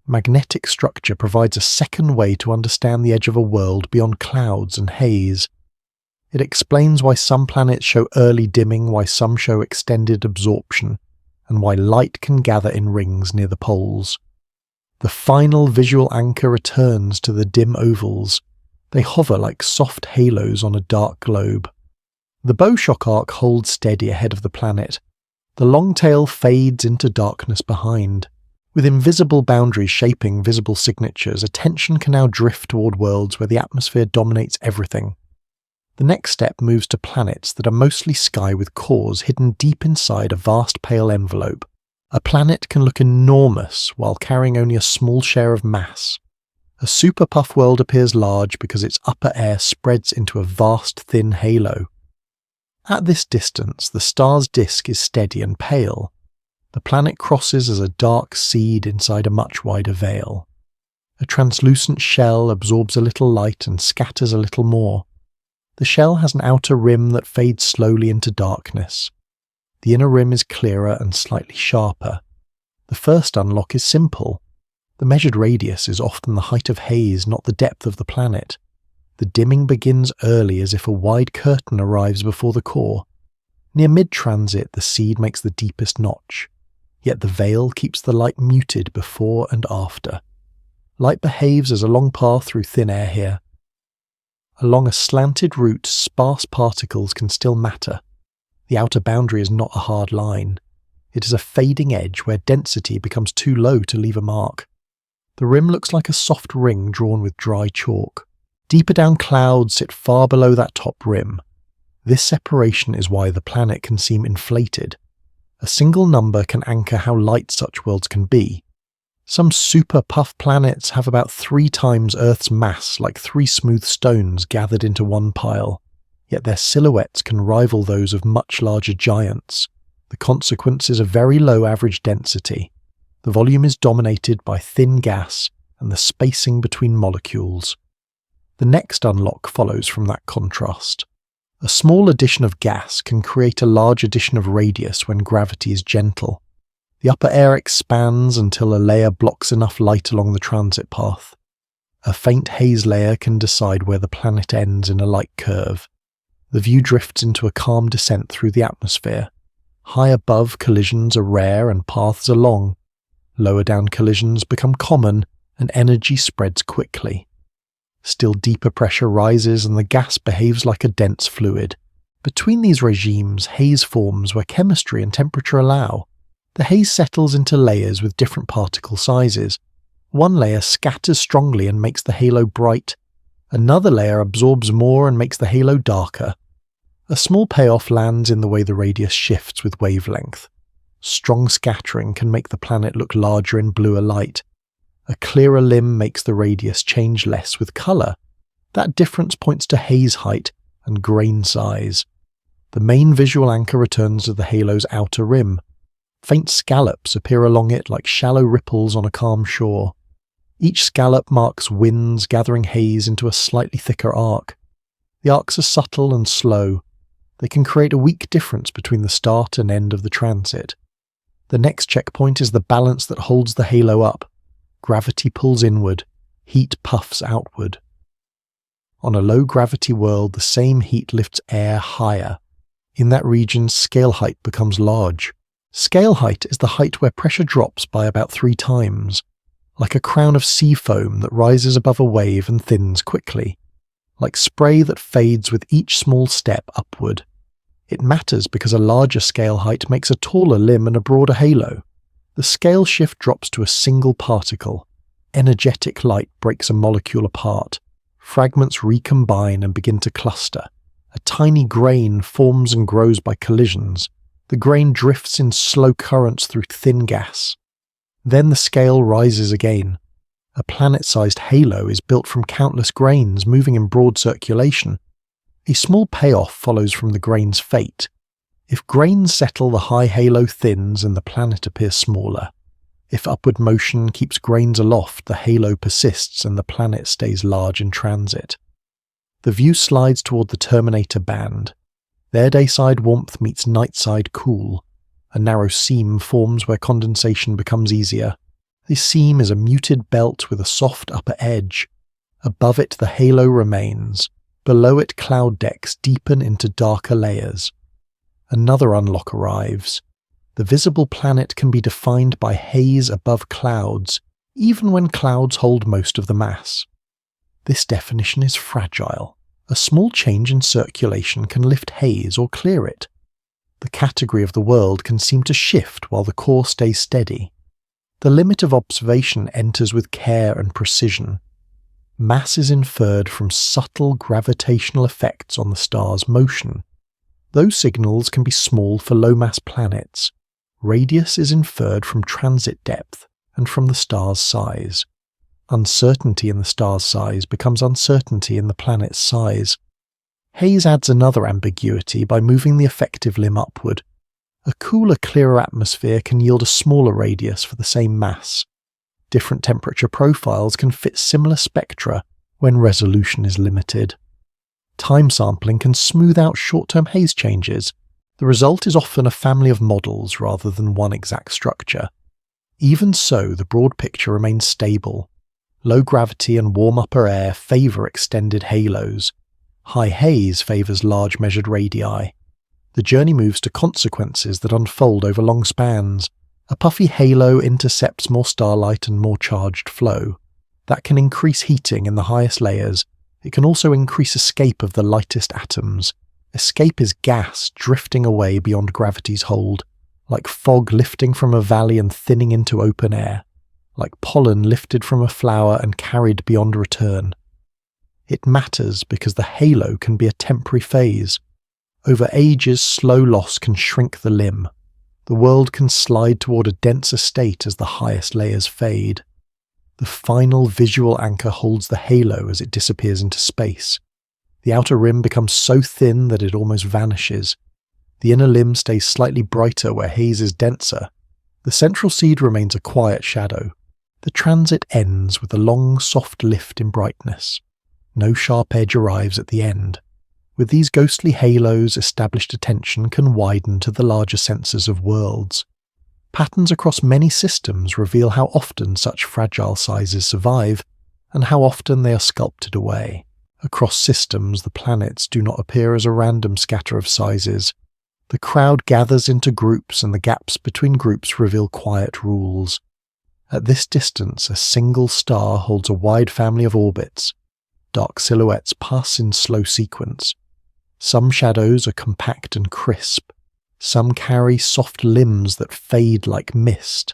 Speaker 1: Magnetic structure provides a second way to understand the edge of a world beyond clouds and haze. It explains why some planets show early dimming, why some show extended absorption, and why light can gather in rings near the poles. The final visual anchor returns to the dim ovals. They hover like soft halos on a dark globe. The bow-shock arc holds steady ahead of the planet. The long tail fades into darkness behind. With invisible boundaries shaping visible signatures, attention can now drift toward worlds where the atmosphere dominates everything. The next step moves to planets that are mostly sky with cores hidden deep inside a vast pale envelope. A planet can look enormous while carrying only a small share of mass. A super-puff world appears large because its upper air spreads into a vast thin halo. At this distance, the star's disk is steady and pale. The planet crosses as a dark seed inside a much wider veil. A translucent shell absorbs a little light and scatters a little more. The shell has an outer rim that fades slowly into darkness. The inner rim is clearer and slightly sharper. The first unlock is simple. The measured radius is often the height of haze, not the depth of the planet. The dimming begins early as if a wide curtain arrives before the core. Near mid-transit, the seed makes the deepest notch. Yet the veil keeps the light muted before and after. Light behaves as a long path through thin air here. Along a slanted route, sparse particles can still matter. The outer boundary is not a hard line. It is a fading edge where density becomes too low to leave a mark. The rim looks like a soft ring drawn with dry chalk. Deeper down clouds sit far below that top rim. This separation is why the planet can seem inflated. A single number can anchor how light such worlds can be. Some super-puff planets have about 3 times Earth's mass, like 3 smooth stones gathered into one pile, yet their silhouettes can rival those of much larger giants. The consequence is a very low average density. The volume is dominated by thin gas and the spacing between molecules. The next unlock follows from that contrast. A small addition of gas can create a large addition of radius when gravity is gentle. The upper air expands until a layer blocks enough light along the transit path. A faint haze layer can decide where the planet ends in a light curve. The view drifts into a calm descent through the atmosphere. High above, collisions are rare and paths are long. Lower down, collisions become common and energy spreads quickly. Still deeper pressure rises and the gas behaves like a dense fluid. Between these regimes, haze forms where chemistry and temperature allow. The haze settles into layers with different particle sizes. One layer scatters strongly and makes the halo bright. Another layer absorbs more and makes the halo darker. A small payoff lands in the way the radius shifts with wavelength. Strong scattering can make the planet look larger in bluer light. A clearer limb makes the radius change less with colour. That difference points to haze height and grain size. The main visual anchor returns to the halo's outer rim. Faint scallops appear along it like shallow ripples on a calm shore. Each scallop marks winds gathering haze into a slightly thicker arc. The arcs are subtle and slow. They can create a weak difference between the start and end of the transit. The next checkpoint is the balance that holds the halo up. Gravity pulls inward, heat puffs outward. On a low-gravity world, the same heat lifts air higher. In that region, scale height becomes large. Scale height is the height where pressure drops by about 3 times, like a crown of sea foam that rises above a wave and thins quickly, like spray that fades with each small step upward. It matters because a larger scale height makes a taller limb and a broader halo. The scale shift drops to a single particle. Energetic light breaks a molecule apart. Fragments recombine and begin to cluster. A tiny grain forms and grows by collisions. The grain drifts in slow currents through thin gas. Then the scale rises again. A planet-sized halo is built from countless grains moving in broad circulation. A small payoff follows from the grain's fate. If grains settle, the high halo thins and the planet appears smaller. If upward motion keeps grains aloft, the halo persists and the planet stays large in transit. The view slides toward the terminator band. There dayside warmth meets nightside cool. A narrow seam forms where condensation becomes easier. This seam is a muted belt with a soft upper edge. Above it the halo remains. Below it cloud decks deepen into darker layers. Another unlock arrives. The visible planet can be defined by haze above clouds, even when clouds hold most of the mass. This definition is fragile. A small change in circulation can lift haze or clear it. The category of the world can seem to shift while the core stays steady. The limit of observation enters with care and precision. Mass is inferred from subtle gravitational effects on the star's motion. Those signals can be small for low-mass planets. Radius is inferred from transit depth and from the star's size. Uncertainty in the star's size becomes uncertainty in the planet's size. Haze adds another ambiguity by moving the effective limb upward. A cooler, clearer atmosphere can yield a smaller radius for the same mass. Different temperature profiles can fit similar spectra when resolution is limited. Time sampling can smooth out short-term haze changes. The result is often a family of models rather than one exact structure. Even so, the broad picture remains stable. Low gravity and warm upper air favour extended halos. High haze favours large measured radii. The journey moves to consequences that unfold over long spans. A puffy halo intercepts more starlight and more charged flow. That can increase heating in the highest layers. It can also increase escape of the lightest atoms. Escape is gas drifting away beyond gravity's hold, like fog lifting from a valley and thinning into open air, like pollen lifted from a flower and carried beyond return. It matters because the halo can be a temporary phase. Over ages, slow loss can shrink the limb. The world can slide toward a denser state as the highest layers fade. The final visual anchor holds the halo as it disappears into space. The outer rim becomes so thin that it almost vanishes. The inner limb stays slightly brighter where haze is denser. The central seed remains a quiet shadow. The transit ends with a long, soft lift in brightness. No sharp edge arrives at the end. With these ghostly halos, established attention can widen to the larger sensors of worlds. Patterns across many systems reveal how often such fragile sizes survive, and how often they are sculpted away. Across systems, the planets do not appear as a random scatter of sizes. The crowd gathers into groups, and the gaps between groups reveal quiet rules. At this distance, a single star holds a wide family of orbits. Dark silhouettes pass in slow sequence. Some shadows are compact and crisp. Some carry soft limbs that fade like mist.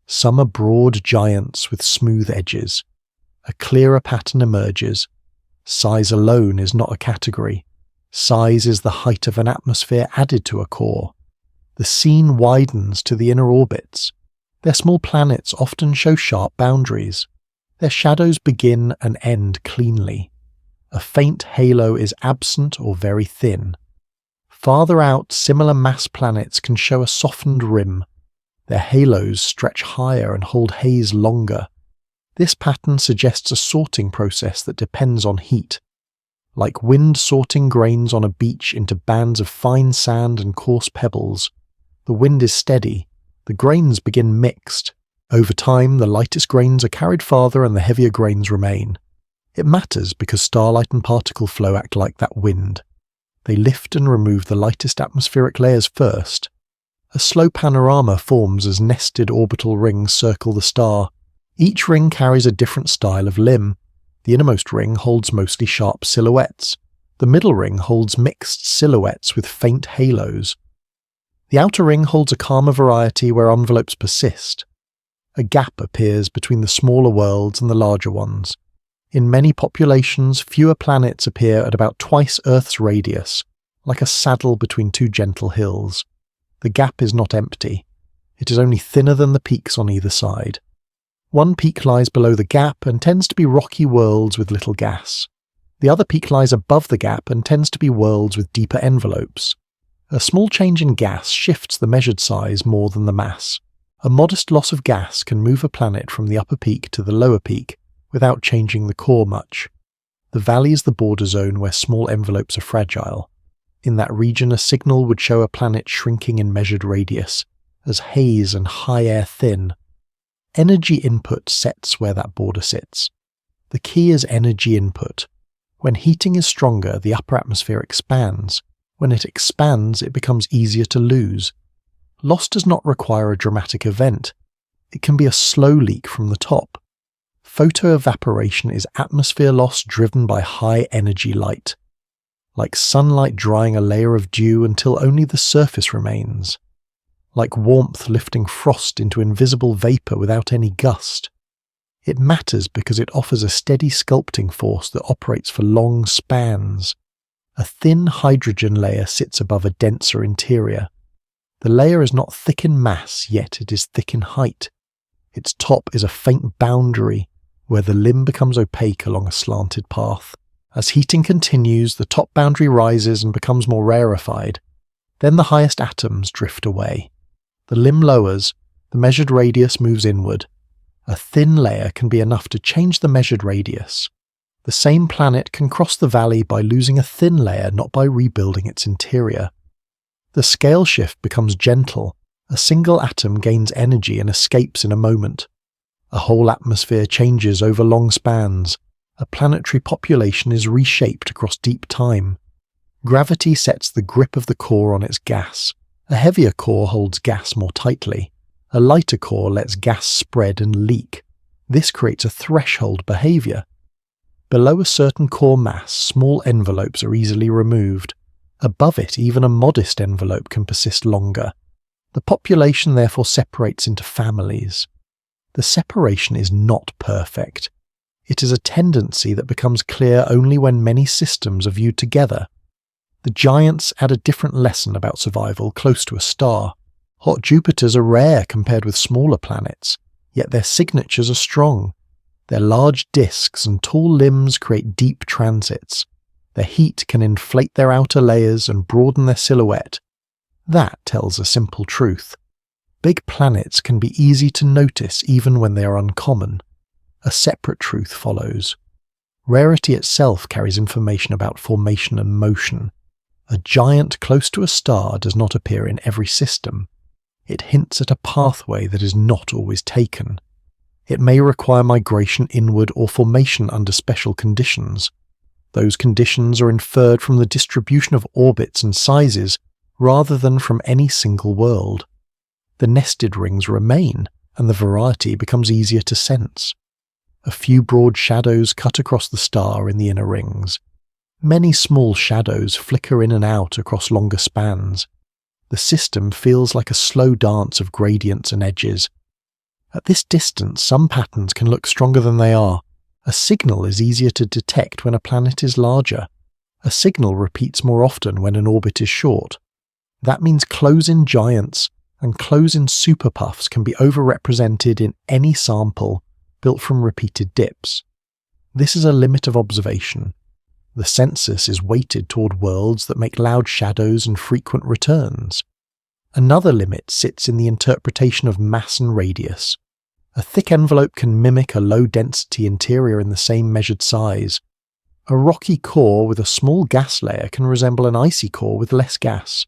Speaker 1: Some are broad giants with smooth edges. A clearer pattern emerges. Size alone is not a category. Size is the height of an atmosphere added to a core. The The scene widens to the inner orbits. Their small planets often show sharp boundaries. Their shadows begin and end cleanly. A faint halo is absent or very thin. Farther out, similar mass planets can show a softened rim. Their halos stretch higher and hold haze longer. This pattern suggests a sorting process that depends on heat. Like wind sorting grains on a beach into bands of fine sand and coarse pebbles, the wind is steady. The grains begin mixed. Over time, the lightest grains are carried farther and the heavier grains remain. It matters because starlight and particle flow act like that wind. They lift and remove the lightest atmospheric layers first. A slow panorama forms as nested orbital rings circle the star. Each ring carries a different style of limb. The innermost ring holds mostly sharp silhouettes. The middle ring holds mixed silhouettes with faint halos. The outer ring holds a calmer variety where envelopes persist. A gap appears between the smaller worlds and the larger ones. In many populations, fewer planets appear at about twice Earth's radius, like a saddle between two gentle hills. The gap is not empty. It is only thinner than the peaks on either side. One peak lies below the gap and tends to be rocky worlds with little gas. The other peak lies above the gap and tends to be worlds with deeper envelopes. A small change in gas shifts the measured size more than the mass. A modest loss of gas can move a planet from the upper peak to the lower peak without changing the core much. The valley is the border zone where small envelopes are fragile. In that region, a signal would show a planet shrinking in measured radius, as haze and high air thin. Energy input sets where that border sits. The key is energy input. When heating is stronger, the upper atmosphere expands. When it expands, it becomes easier to lose. Loss does not require a dramatic event. It can be a slow leak from the top. Photoevaporation is atmosphere loss driven by high energy light. Like sunlight drying a layer of dew until only the surface remains. Like warmth lifting frost into invisible vapor without any gust. It matters because it offers a steady sculpting force that operates for long spans. A thin hydrogen layer sits above a denser interior. The layer is not thick in mass, yet it is thick in height. Its top is a faint boundary, where the limb becomes opaque along a slanted path. As heating continues, the top boundary rises and becomes more rarefied. Then the highest atoms drift away. The limb lowers, the measured radius moves inward. A thin layer can be enough to change the measured radius. The same planet can cross the valley by losing a thin layer, not by rebuilding its interior. The scale shift becomes gentle. A single atom gains energy and escapes in a moment. A whole atmosphere changes over long spans. A planetary population is reshaped across deep time. Gravity sets the grip of the core on its gas. A heavier core holds gas more tightly. A lighter core lets gas spread and leak. This creates a threshold behavior. Below a certain core mass, small envelopes are easily removed. Above it, even a modest envelope can persist longer. The population therefore separates into families. The separation is not perfect. It is a tendency that becomes clear only when many systems are viewed together. The giants add a different lesson about survival close to a star. Hot Jupiters are rare compared with smaller planets, yet their signatures are strong. Their large disks and tall limbs create deep transits. Their heat can inflate their outer layers and broaden their silhouette. That tells a simple truth. Big planets can be easy to notice even when they are uncommon. A separate truth follows. Rarity itself carries information about formation and motion. A giant close to a star does not appear in every system. It hints at a pathway that is not always taken. It may require migration inward or formation under special conditions. Those conditions are inferred from the distribution of orbits and sizes rather than from any single world. The nested rings remain, and the variety becomes easier to sense. A few broad shadows cut across the star in the inner rings. Many small shadows flicker in and out across longer spans. The system feels like a slow dance of gradients and edges. At this distance, some patterns can look stronger than they are. A signal is easier to detect when a planet is larger. A signal repeats more often when an orbit is short. That means close-in giants and close-in superpuffs can be overrepresented in any sample built from repeated dips. This is a limit of observation. The census is weighted toward worlds that make loud shadows and frequent returns. Another limit sits in the interpretation of mass and radius. A thick envelope can mimic a low-density interior in the same measured size. A rocky core with a small gas layer can resemble an icy core with less gas.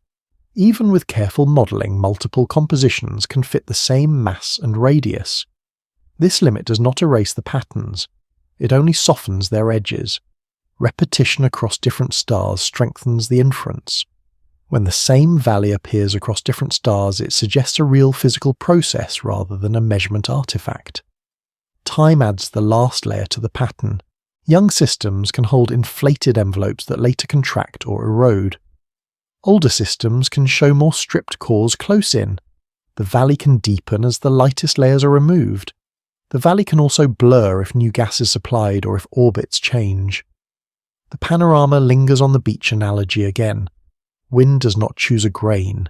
Speaker 1: Even with careful modelling, multiple compositions can fit the same mass and radius. This limit does not erase the patterns. It only softens their edges. Repetition across different stars strengthens the inference. When the same valley appears across different stars, it suggests a real physical process rather than a measurement artifact. Time adds the last layer to the pattern. Young systems can hold inflated envelopes that later contract or erode. Older systems can show more stripped cores close in. The valley can deepen as the lightest layers are removed. The valley can also blur if new gas is supplied or if orbits change. The panorama lingers on the beach analogy again. Wind does not choose a grain.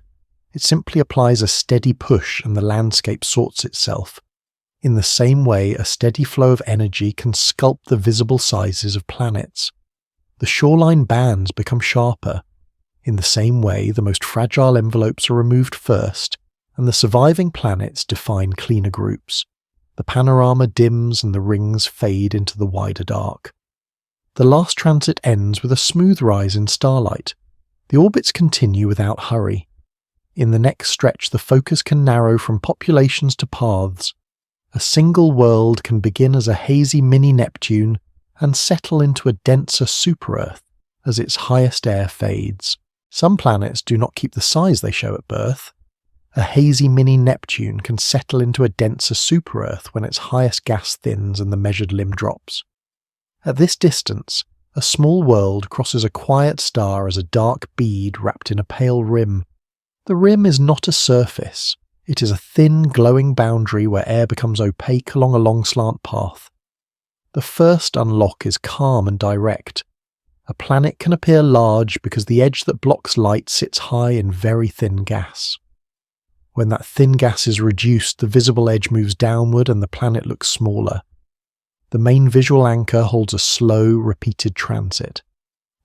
Speaker 1: It simply applies a steady push and the landscape sorts itself. In the same way, a steady flow of energy can sculpt the visible sizes of planets. The shoreline bands become sharper. In the same way, the most fragile envelopes are removed first, and the surviving planets define cleaner groups. The panorama dims and the rings fade into the wider dark. The last transit ends with a smooth rise in starlight. The orbits continue without hurry. In the next stretch, the focus can narrow from populations to paths. A single world can begin as a hazy mini-Neptune and settle into a denser super-Earth as its highest air fades. Some planets do not keep the size they show at birth. A hazy mini-Neptune can settle into a denser super-Earth when its highest gas thins and the measured limb drops. At this distance, a small world crosses a quiet star as a dark bead wrapped in a pale rim. The rim is not a surface. It is a thin, glowing boundary where air becomes opaque along a long slant path. The first unlock is calm and direct. A planet can appear large because the edge that blocks light sits high in very thin gas. When that thin gas is reduced, the visible edge moves downward and the planet looks smaller. The main visual anchor holds a slow, repeated transit.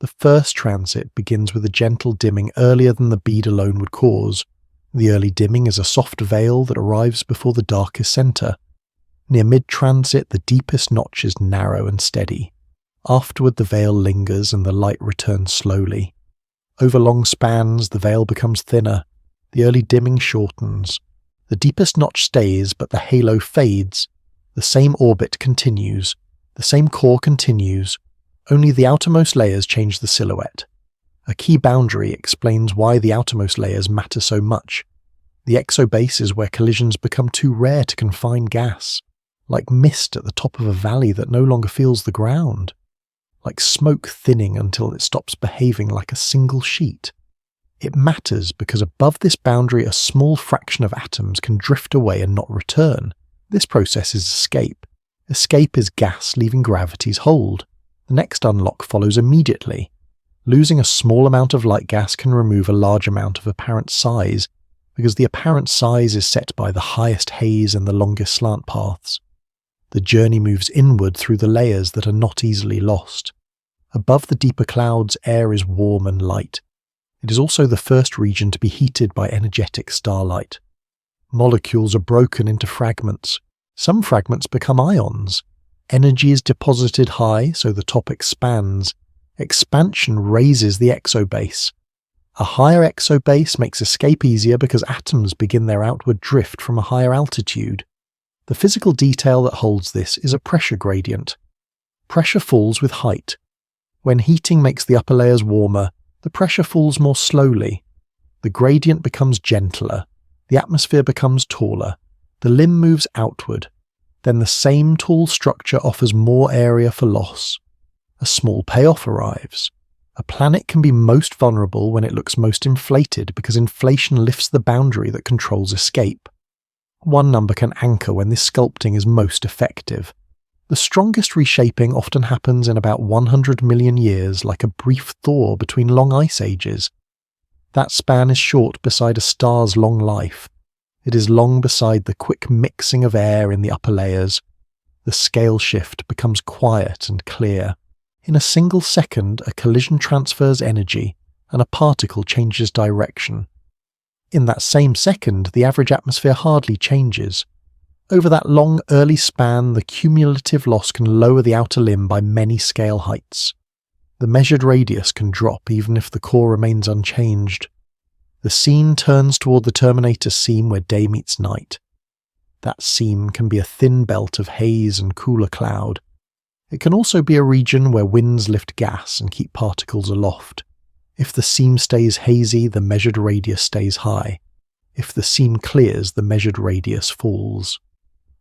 Speaker 1: The first transit begins with a gentle dimming earlier than the bead alone would cause. The early dimming is a soft veil that arrives before the darkest centre. Near mid-transit, the deepest notch is narrow and steady. Afterward, the veil lingers and the light returns slowly. Over long spans, the veil becomes thinner. The early dimming shortens. The deepest notch stays, but the halo fades. The same orbit continues. The same core continues. Only the outermost layers change the silhouette. A key boundary explains why the outermost layers matter so much. The exobase is where collisions become too rare to confine gas, like mist at the top of a valley that no longer feels the ground, like smoke thinning until it stops behaving like a single sheet. It matters because above this boundary a small fraction of atoms can drift away and not return. This process is escape. Escape is gas leaving gravity's hold. The next unlock follows immediately. Losing a small amount of light gas can remove a large amount of apparent size, because the apparent size is set by the highest haze and the longest slant paths. The journey moves inward through the layers that are not easily lost. Above the deeper clouds, air is warm and light. It is also the first region to be heated by energetic starlight. Molecules are broken into fragments. Some fragments become ions. Energy is deposited high, so the top expands. Expansion raises the exobase. A higher exobase makes escape easier because atoms begin their outward drift from a higher altitude. The physical detail that holds this is a pressure gradient. Pressure falls with height. When heating makes the upper layers warmer, the pressure falls more slowly. The gradient becomes gentler. The atmosphere becomes taller. The limb moves outward. Then the same tall structure offers more area for loss. A small payoff arrives. A planet can be most vulnerable when it looks most inflated because inflation lifts the boundary that controls escape. One number can anchor when this sculpting is most effective. The strongest reshaping often happens in about 100 million years, like a brief thaw between long ice ages. That span is short beside a star's long life. It is long beside the quick mixing of air in the upper layers. The scale shift becomes quiet and clear. In a single second, a collision transfers energy, and a particle changes direction. In that same second, the average atmosphere hardly changes. Over that long early span, the cumulative loss can lower the outer limb by many scale heights. The measured radius can drop even if the core remains unchanged. The scene turns toward the terminator seam where day meets night. That seam can be a thin belt of haze and cooler cloud. It can also be a region where winds lift gas and keep particles aloft. If the seam stays hazy, the measured radius stays high. If the seam clears, the measured radius falls.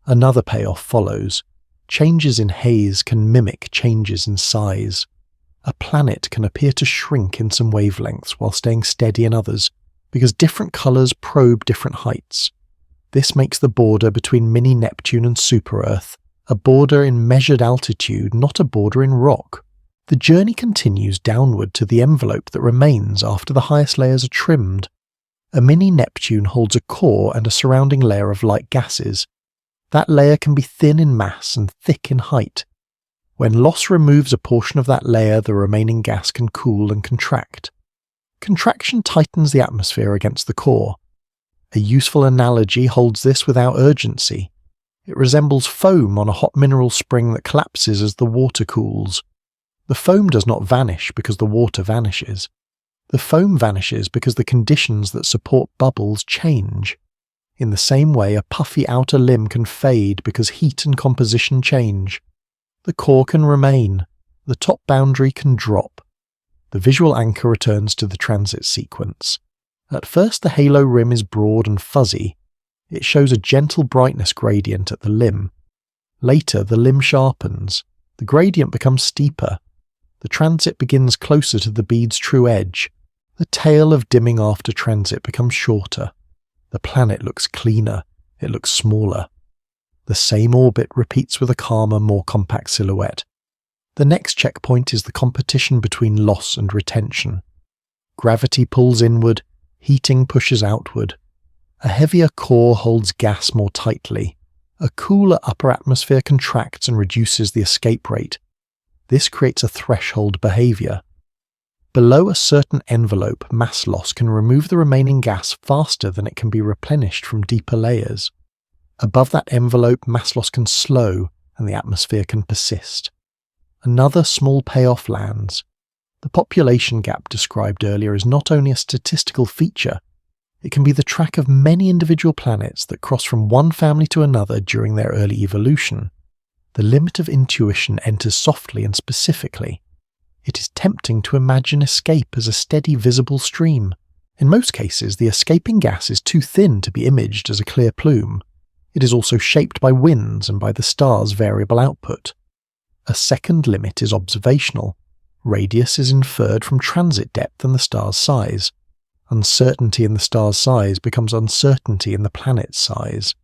Speaker 1: Another payoff follows. Changes in haze can mimic changes in size. A planet can appear to shrink in some wavelengths while staying steady in others, because different colours probe different heights. This makes the border between mini-Neptune and super-Earth a border in measured altitude, not a border in rock. The journey continues downward to the envelope that remains after the highest layers are trimmed. A mini-Neptune holds a core and a surrounding layer of light gases. That layer can be thin in mass and thick in height. When loss removes a portion of that layer, the remaining gas can cool and contract. Contraction tightens the atmosphere against the core. A useful analogy holds this without urgency. It resembles foam on a hot mineral spring that collapses as the water cools. The foam does not vanish because the water vanishes. The foam vanishes because the conditions that support bubbles change. In the same way, a puffy outer limb can fade because heat and composition change. The core can remain. The top boundary can drop. The visual anchor returns to the transit sequence. At first, the halo rim is broad and fuzzy. It shows a gentle brightness gradient at the limb. Later, the limb sharpens. The gradient becomes steeper. The transit begins closer to the bead's true edge. The tail of dimming after transit becomes shorter. The planet looks cleaner. It looks smaller. The same orbit repeats with a calmer, more compact silhouette. The next checkpoint is the competition between loss and retention. Gravity pulls inward, heating pushes outward. A heavier core holds gas more tightly. A cooler upper atmosphere contracts and reduces the escape rate. This creates a threshold behavior. Below a certain envelope, mass loss can remove the remaining gas faster than it can be replenished from deeper layers. Above that envelope, mass loss can slow and the atmosphere can persist. Another small payoff lands. The population gap described earlier is not only a statistical feature, it can be the track of many individual planets that cross from one family to another during their early evolution. The limit of intuition enters softly and specifically. It is tempting to imagine escape as a steady visible stream. In most cases, the escaping gas is too thin to be imaged as a clear plume. It is also shaped by winds and by the star's variable output. A second limit is observational. Radius is inferred from transit depth and the star's size. Uncertainty in the star's size becomes uncertainty in the planet's size.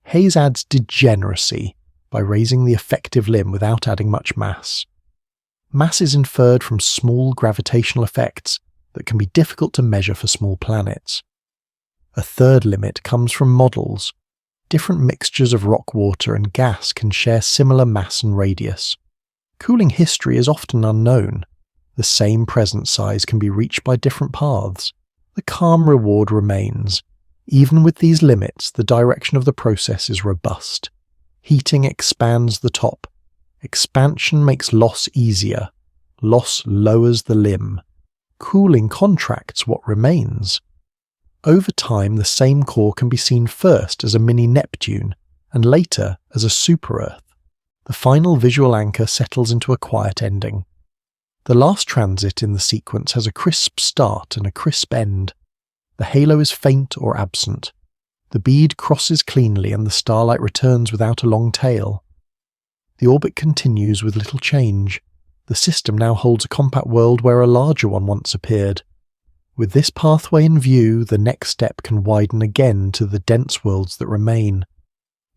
Speaker 1: Haze adds degeneracy by raising the effective limb without adding much mass. Mass is inferred from small gravitational effects that can be difficult to measure for small planets. A third limit comes from models. Different mixtures of rock, water, and gas can share similar mass and radius. Cooling history is often unknown. The same present size can be reached by different paths. The calm reward remains. Even with these limits, the direction of the process is robust. Heating expands the top. Expansion makes loss easier. Loss lowers the limb. Cooling contracts what remains. Over time, the same core can be seen first as a mini-Neptune and later as a super-Earth. The final visual anchor settles into a quiet ending. The last transit in the sequence has a crisp start and a crisp end. The halo is faint or absent. The bead crosses cleanly and the starlight returns without a long tail. The orbit continues with little change. The system now holds a compact world where a larger one once appeared. With this pathway in view, the next step can widen again to the dense worlds that remain.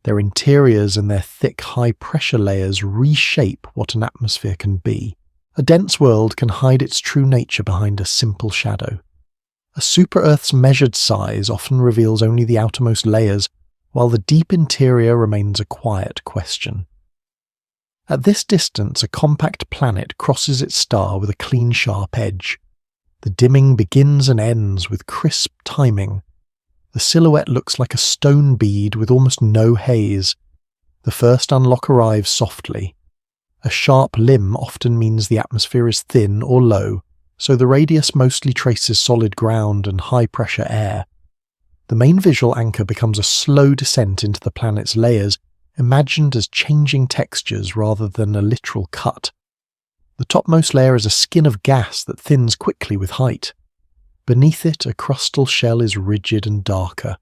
Speaker 1: Their interiors and their thick, high-pressure layers reshape what an atmosphere can be. A dense world can hide its true nature behind a simple shadow. A super-Earth's measured size often reveals only the outermost layers, while the deep interior remains a quiet question. At this distance, a compact planet crosses its star with a clean, sharp edge. The dimming begins and ends with crisp timing. The silhouette looks like a stone bead with almost no haze. The first unlock arrives softly. A sharp limb often means the atmosphere is thin or low, so the radius mostly traces solid ground and high-pressure air. The main visual anchor becomes a slow descent into the planet's layers, imagined as changing textures rather than a literal cut. The topmost layer is a skin of gas that thins quickly with height. Beneath it, a crustal shell is rigid and darker.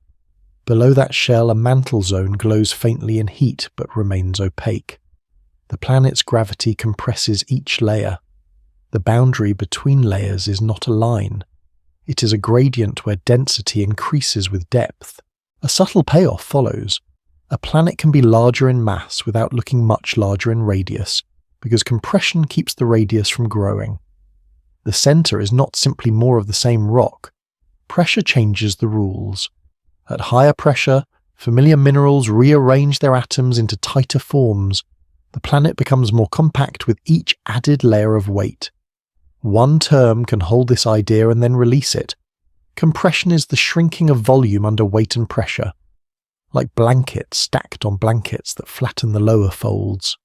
Speaker 1: Below that shell, a mantle zone glows faintly in heat but remains opaque. The planet's gravity compresses each layer. The boundary between layers is not a line. It is a gradient where density increases with depth. A subtle payoff follows. A planet can be larger in mass without looking much larger in radius, because compression keeps the radius from growing. The center is not simply more of the same rock. Pressure changes the rules. At higher pressure, familiar minerals rearrange their atoms into tighter forms. The planet becomes more compact with each added layer of weight. One term can hold this idea and then release it. Compression is the shrinking of volume under weight and pressure, like blankets stacked on blankets that flatten the lower folds,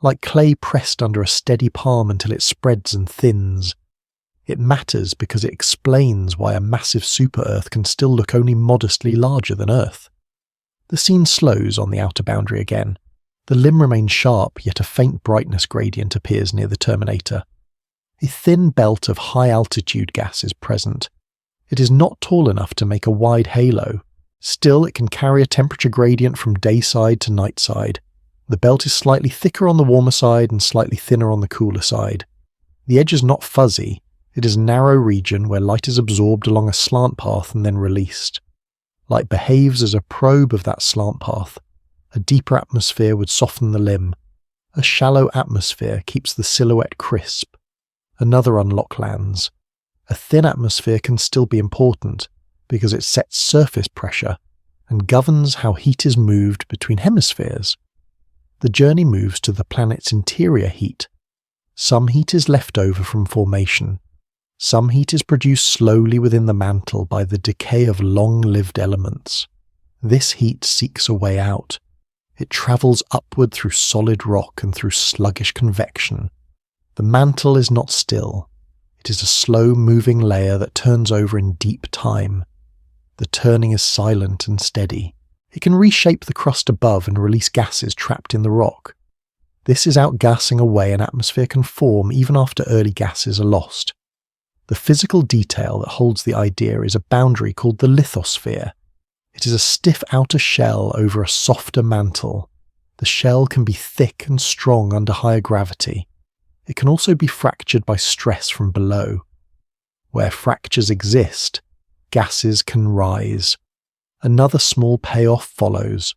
Speaker 1: like clay pressed under a steady palm until it spreads and thins. It matters because it explains why a massive super-Earth can still look only modestly larger than Earth. The scene slows on the outer boundary again. The limb remains sharp, yet a faint brightness gradient appears near the terminator. A thin belt of high-altitude gas is present. It is not tall enough to make a wide halo. Still, it can carry a temperature gradient from day side to night side. The belt is slightly thicker on the warmer side and slightly thinner on the cooler side. The edge is not fuzzy. It is a narrow region where light is absorbed along a slant path and then released. Light behaves as a probe of that slant path. A deeper atmosphere would soften the limb. A shallow atmosphere keeps the silhouette crisp. Another unlock lands. A thin atmosphere can still be important because it sets surface pressure and governs how heat is moved between hemispheres. The journey moves to the planet's interior heat. Some heat is left over from formation. Some heat is produced slowly within the mantle by the decay of long-lived elements. This heat seeks a way out. It travels upward through solid rock and through sluggish convection. The mantle is not still. It is a slow-moving layer that turns over in deep time. The turning is silent and steady. It can reshape the crust above and release gases trapped in the rock. This is outgassing a way an atmosphere can form even after early gases are lost. The physical detail that holds the idea is a boundary called the lithosphere. It is a stiff outer shell over a softer mantle. The shell can be thick and strong under higher gravity. It can also be fractured by stress from below. Where fractures exist, gases can rise. Another small payoff follows.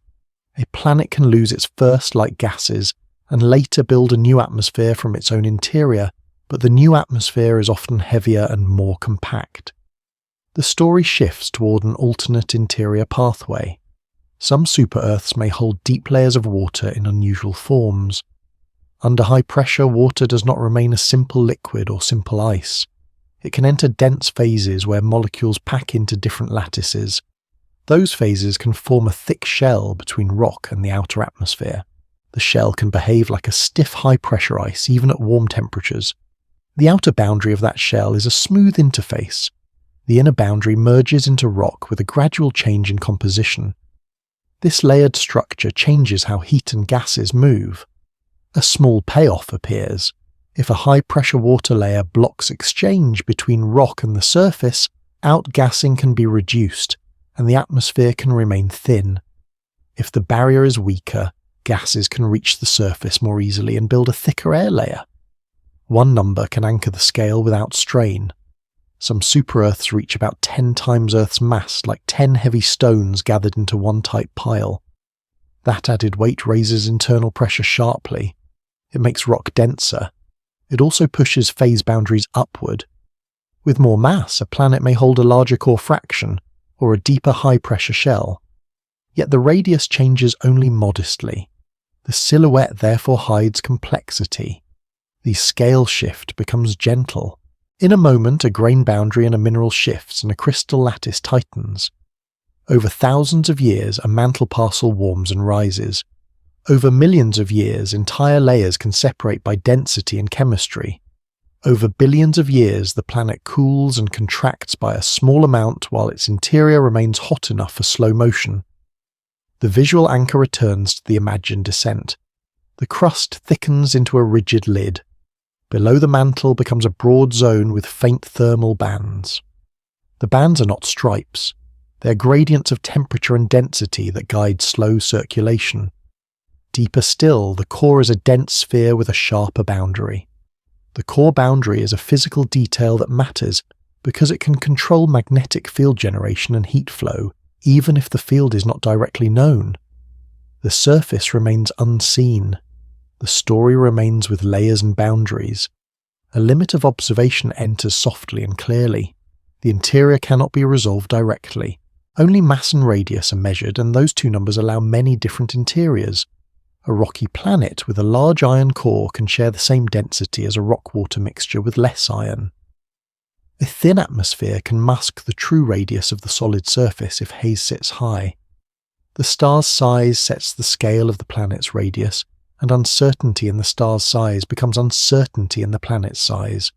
Speaker 1: A planet can lose its first light gases and later build a new atmosphere from its own interior, but the new atmosphere is often heavier and more compact. The story shifts toward an alternate interior pathway. Some super-Earths may hold deep layers of water in unusual forms. Under high pressure, water does not remain a simple liquid or simple ice. It can enter dense phases where molecules pack into different lattices. Those phases can form a thick shell between rock and the outer atmosphere. The shell can behave like a stiff high-pressure ice even at warm temperatures. The outer boundary of that shell is a smooth interface. The inner boundary merges into rock with a gradual change in composition. This layered structure changes how heat and gases move. A small payoff appears. If a high-pressure water layer blocks exchange between rock and the surface, outgassing can be reduced, and the atmosphere can remain thin. If the barrier is weaker, gases can reach the surface more easily and build a thicker air layer. One number can anchor the scale without strain. Some super-Earths reach about 10 times Earth's mass, like 10 heavy stones gathered into one tight pile. That added weight raises internal pressure sharply. It makes rock denser. It also pushes phase boundaries upward. With more mass, a planet may hold a larger core fraction, or a deeper high-pressure shell. Yet the radius changes only modestly. The silhouette therefore hides complexity. The scale shift becomes gentle. In a moment, a grain boundary in a mineral shifts and a crystal lattice tightens. Over thousands of years, a mantle parcel warms and rises. Over millions of years, entire layers can separate by density and chemistry. Over billions of years, the planet cools and contracts by a small amount while its interior remains hot enough for slow motion. The visual anchor returns to the imagined descent. The crust thickens into a rigid lid. Below the mantle becomes a broad zone with faint thermal bands. The bands are not stripes. They are gradients of temperature and density that guide slow circulation. Deeper still, the core is a dense sphere with a sharper boundary. The core boundary is a physical detail that matters because it can control magnetic field generation and heat flow, even if the field is not directly known. The surface remains unseen. The story remains with layers and boundaries. A limit of observation enters softly and clearly. The interior cannot be resolved directly. Only mass and radius are measured, and those two numbers allow many different interiors. A rocky planet with a large iron core can share the same density as a rock-water mixture with less iron. A thin atmosphere can mask the true radius of the solid surface if haze sits high. The star's size sets the scale of the planet's radius, and uncertainty in the star's size becomes uncertainty in the planet's size.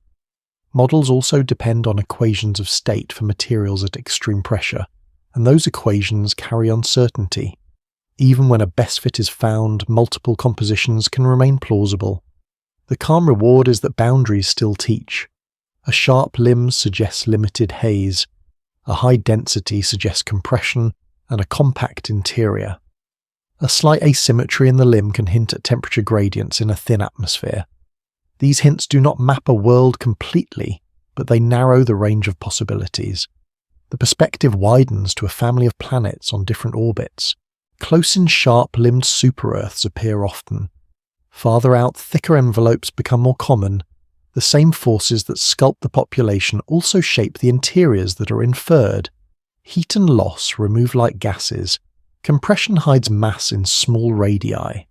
Speaker 1: Models also depend on equations of state for materials at extreme pressure, and those equations carry uncertainty. Even when a best fit is found, multiple compositions can remain plausible. The calm reward is that boundaries still teach. A sharp limb suggests limited haze, a high density suggests compression, and a compact interior. A slight asymmetry in the limb can hint at temperature gradients in a thin atmosphere. These hints do not map a world completely, but they narrow the range of possibilities. The perspective widens to a family of planets on different orbits. Close-in sharp-limbed super-Earths appear often. Farther out, thicker envelopes become more common. The same forces that sculpt the population also shape the interiors that are inferred. Heat and loss remove light gases. Compression hides mass in small radii.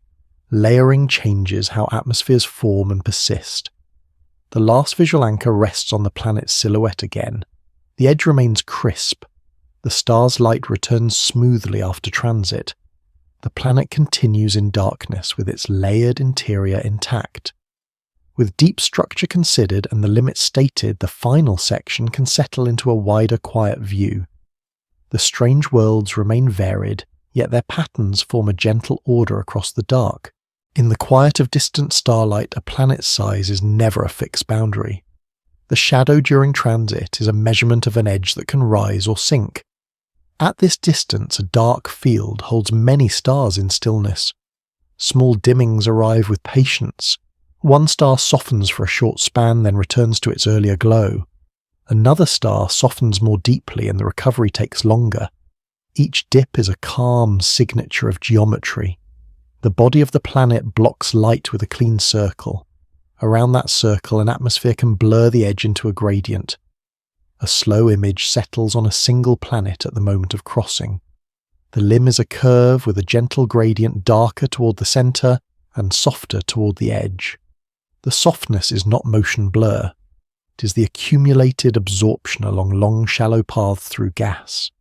Speaker 1: Layering changes how atmospheres form and persist. The last visual anchor rests on the planet's silhouette again. The edge remains crisp. The star's light returns smoothly after transit. The planet continues in darkness with its layered interior intact. With deep structure considered and the limits stated, the final section can settle into a wider, quiet view. The strange worlds remain varied, yet their patterns form a gentle order across the dark. In the quiet of distant starlight, a planet's size is never a fixed boundary. The shadow during transit is a measurement of an edge that can rise or sink. At this distance, a dark field holds many stars in stillness. Small dimmings arrive with patience. One star softens for a short span, then returns to its earlier glow. Another star softens more deeply and the recovery takes longer. Each dip is a calm signature of geometry. The body of the planet blocks light with a clean circle. Around that circle, an atmosphere can blur the edge into a gradient. A slow image settles on a single planet at the moment of crossing. The limb is a curve with a gentle gradient darker toward the center and softer toward the edge. The softness is not motion blur. It is the accumulated absorption along long shallow paths through gas.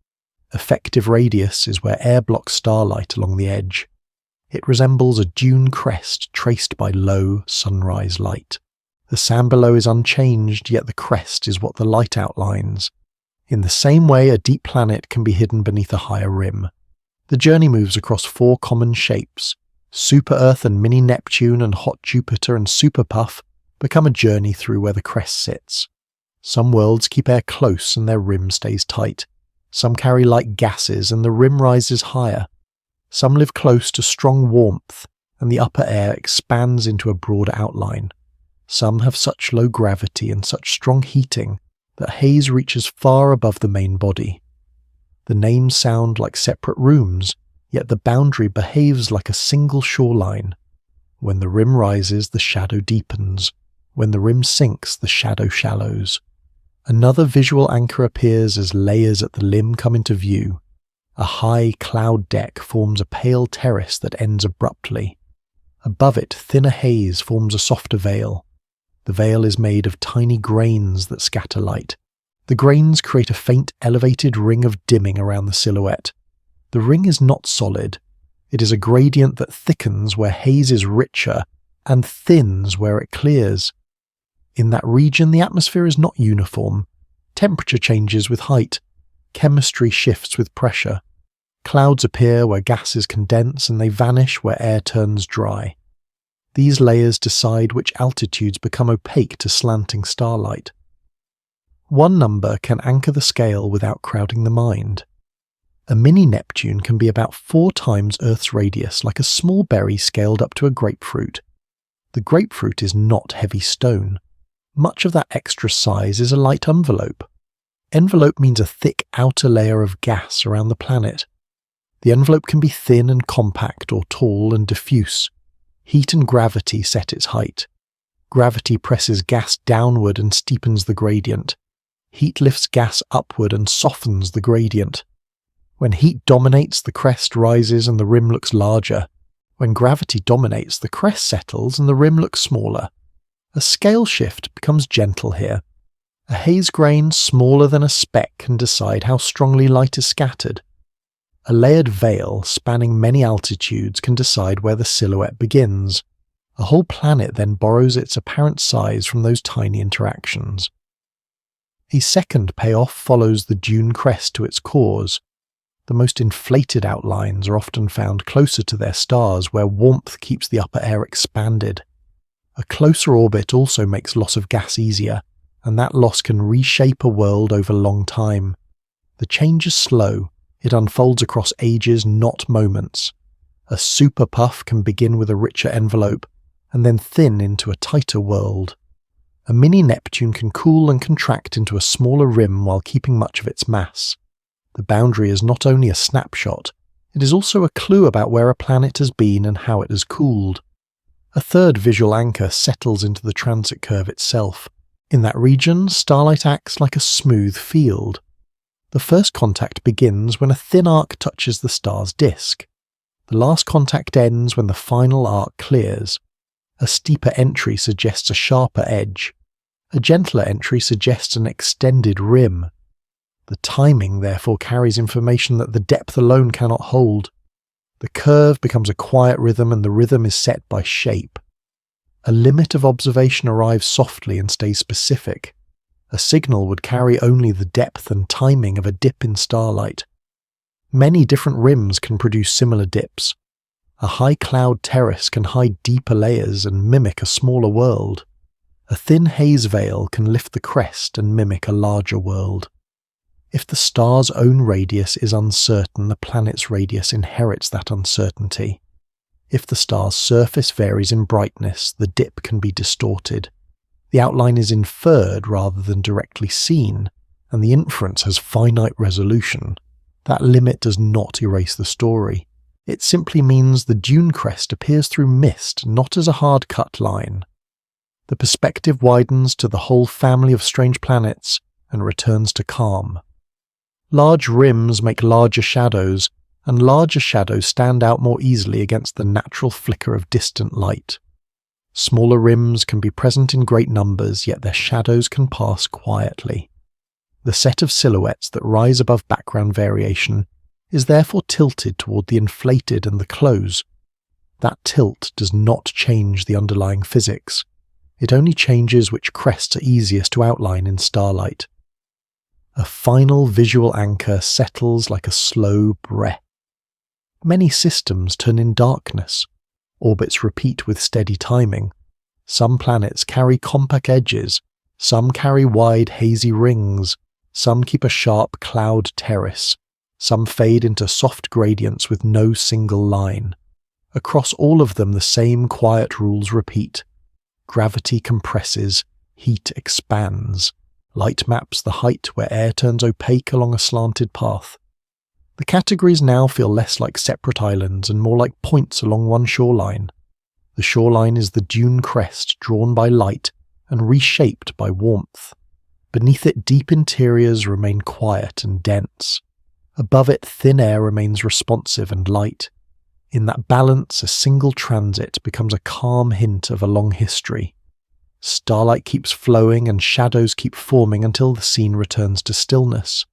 Speaker 1: Effective radius is where air blocks starlight along the edge. It resembles a dune crest traced by low sunrise light. The sand below is unchanged, yet the crest is what the light outlines. In the same way, a deep planet can be hidden beneath a higher rim. The journey moves across four common shapes. Super-Earth and mini-Neptune and hot Jupiter and super-Puff become a journey through where the crest sits. Some worlds keep air close and their rim stays tight. Some carry light gases and the rim rises higher. Some live close to strong warmth and the upper air expands into a broader outline. Some have such low gravity and such strong heating that haze reaches far above the main body. The names sound like separate rooms, yet the boundary behaves like a single shoreline. When the rim rises, the shadow deepens. When the rim sinks, the shadow shallows. Another visual anchor appears as layers at the limb come into view. A high cloud deck forms a pale terrace that ends abruptly. Above it, thinner haze forms a softer veil. The veil is made of tiny grains that scatter light. The grains create a faint elevated ring of dimming around the silhouette. The ring is not solid. It is a gradient that thickens where haze is richer and thins where it clears. In that region, the atmosphere is not uniform. Temperature changes with height. Chemistry shifts with pressure. Clouds appear where gases condense and they vanish where air turns dry. These layers decide which altitudes become opaque to slanting starlight. One number can anchor the scale without crowding the mind. A mini-Neptune can be about 4 times Earth's radius, like a small berry scaled up to a grapefruit. The grapefruit is not heavy stone. Much of that extra size is a light envelope. Envelope means a thick outer layer of gas around the planet. The envelope can be thin and compact or tall and diffuse. Heat and gravity set its height. Gravity presses gas downward and steepens the gradient. Heat lifts gas upward and softens the gradient. When heat dominates, the crest rises and the rim looks larger. When gravity dominates, the crest settles and the rim looks smaller. A scale shift becomes gentle here. A haze grain smaller than a speck can decide how strongly light is scattered. A layered veil spanning many altitudes can decide where the silhouette begins. A whole planet then borrows its apparent size from those tiny interactions. A second payoff follows the dune crest to its cores. The most inflated outlines are often found closer to their stars where warmth keeps the upper air expanded. A closer orbit also makes loss of gas easier, and that loss can reshape a world over long time. The change is slow. It unfolds across ages, not moments. A super puff can begin with a richer envelope, and then thin into a tighter world. A mini-Neptune can cool and contract into a smaller rim while keeping much of its mass. The boundary is not only a snapshot, it is also a clue about where a planet has been and how it has cooled. A third visual anchor settles into the transit curve itself. In that region, starlight acts like a smooth field. The first contact begins when a thin arc touches the star's disk. The last contact ends when the final arc clears. A steeper entry suggests a sharper edge. A gentler entry suggests an extended rim. The timing therefore carries information that the depth alone cannot hold. The curve becomes a quiet rhythm and the rhythm is set by shape. A limit of observation arrives softly and stays specific. A signal would carry only the depth and timing of a dip in starlight. Many different rims can produce similar dips. A high cloud terrace can hide deeper layers and mimic a smaller world. A thin haze veil can lift the crest and mimic a larger world. If the star's own radius is uncertain, the planet's radius inherits that uncertainty. If the star's surface varies in brightness, the dip can be distorted. The outline is inferred rather than directly seen, and the inference has finite resolution. That limit does not erase the story. It simply means the dune crest appears through mist, not as a hard-cut line. The perspective widens to the whole family of strange planets and returns to calm. Large rims make larger shadows, and larger shadows stand out more easily against the natural flicker of distant light. Smaller rims can be present in great numbers, yet their shadows can pass quietly. The set of silhouettes that rise above background variation is therefore tilted toward the inflated and the close. That tilt does not change the underlying physics. It only changes which crests are easiest to outline in starlight. A final visual anchor settles like a slow breath. Many systems turn in darkness. Orbits repeat with steady timing. Some planets carry compact edges, some carry wide hazy rings, some keep a sharp cloud terrace, some fade into soft gradients with no single line. Across all of them the same quiet rules repeat. Gravity compresses, heat expands. Light maps the height where air turns opaque along a slanted path. The categories now feel less like separate islands and more like points along one shoreline. The shoreline is the dune crest drawn by light and reshaped by warmth. Beneath it, deep interiors remain quiet and dense. Above it, thin air remains responsive and light. In that balance, a single transit becomes a calm hint of a long history. Starlight keeps flowing and shadows keep forming until the scene returns to stillness.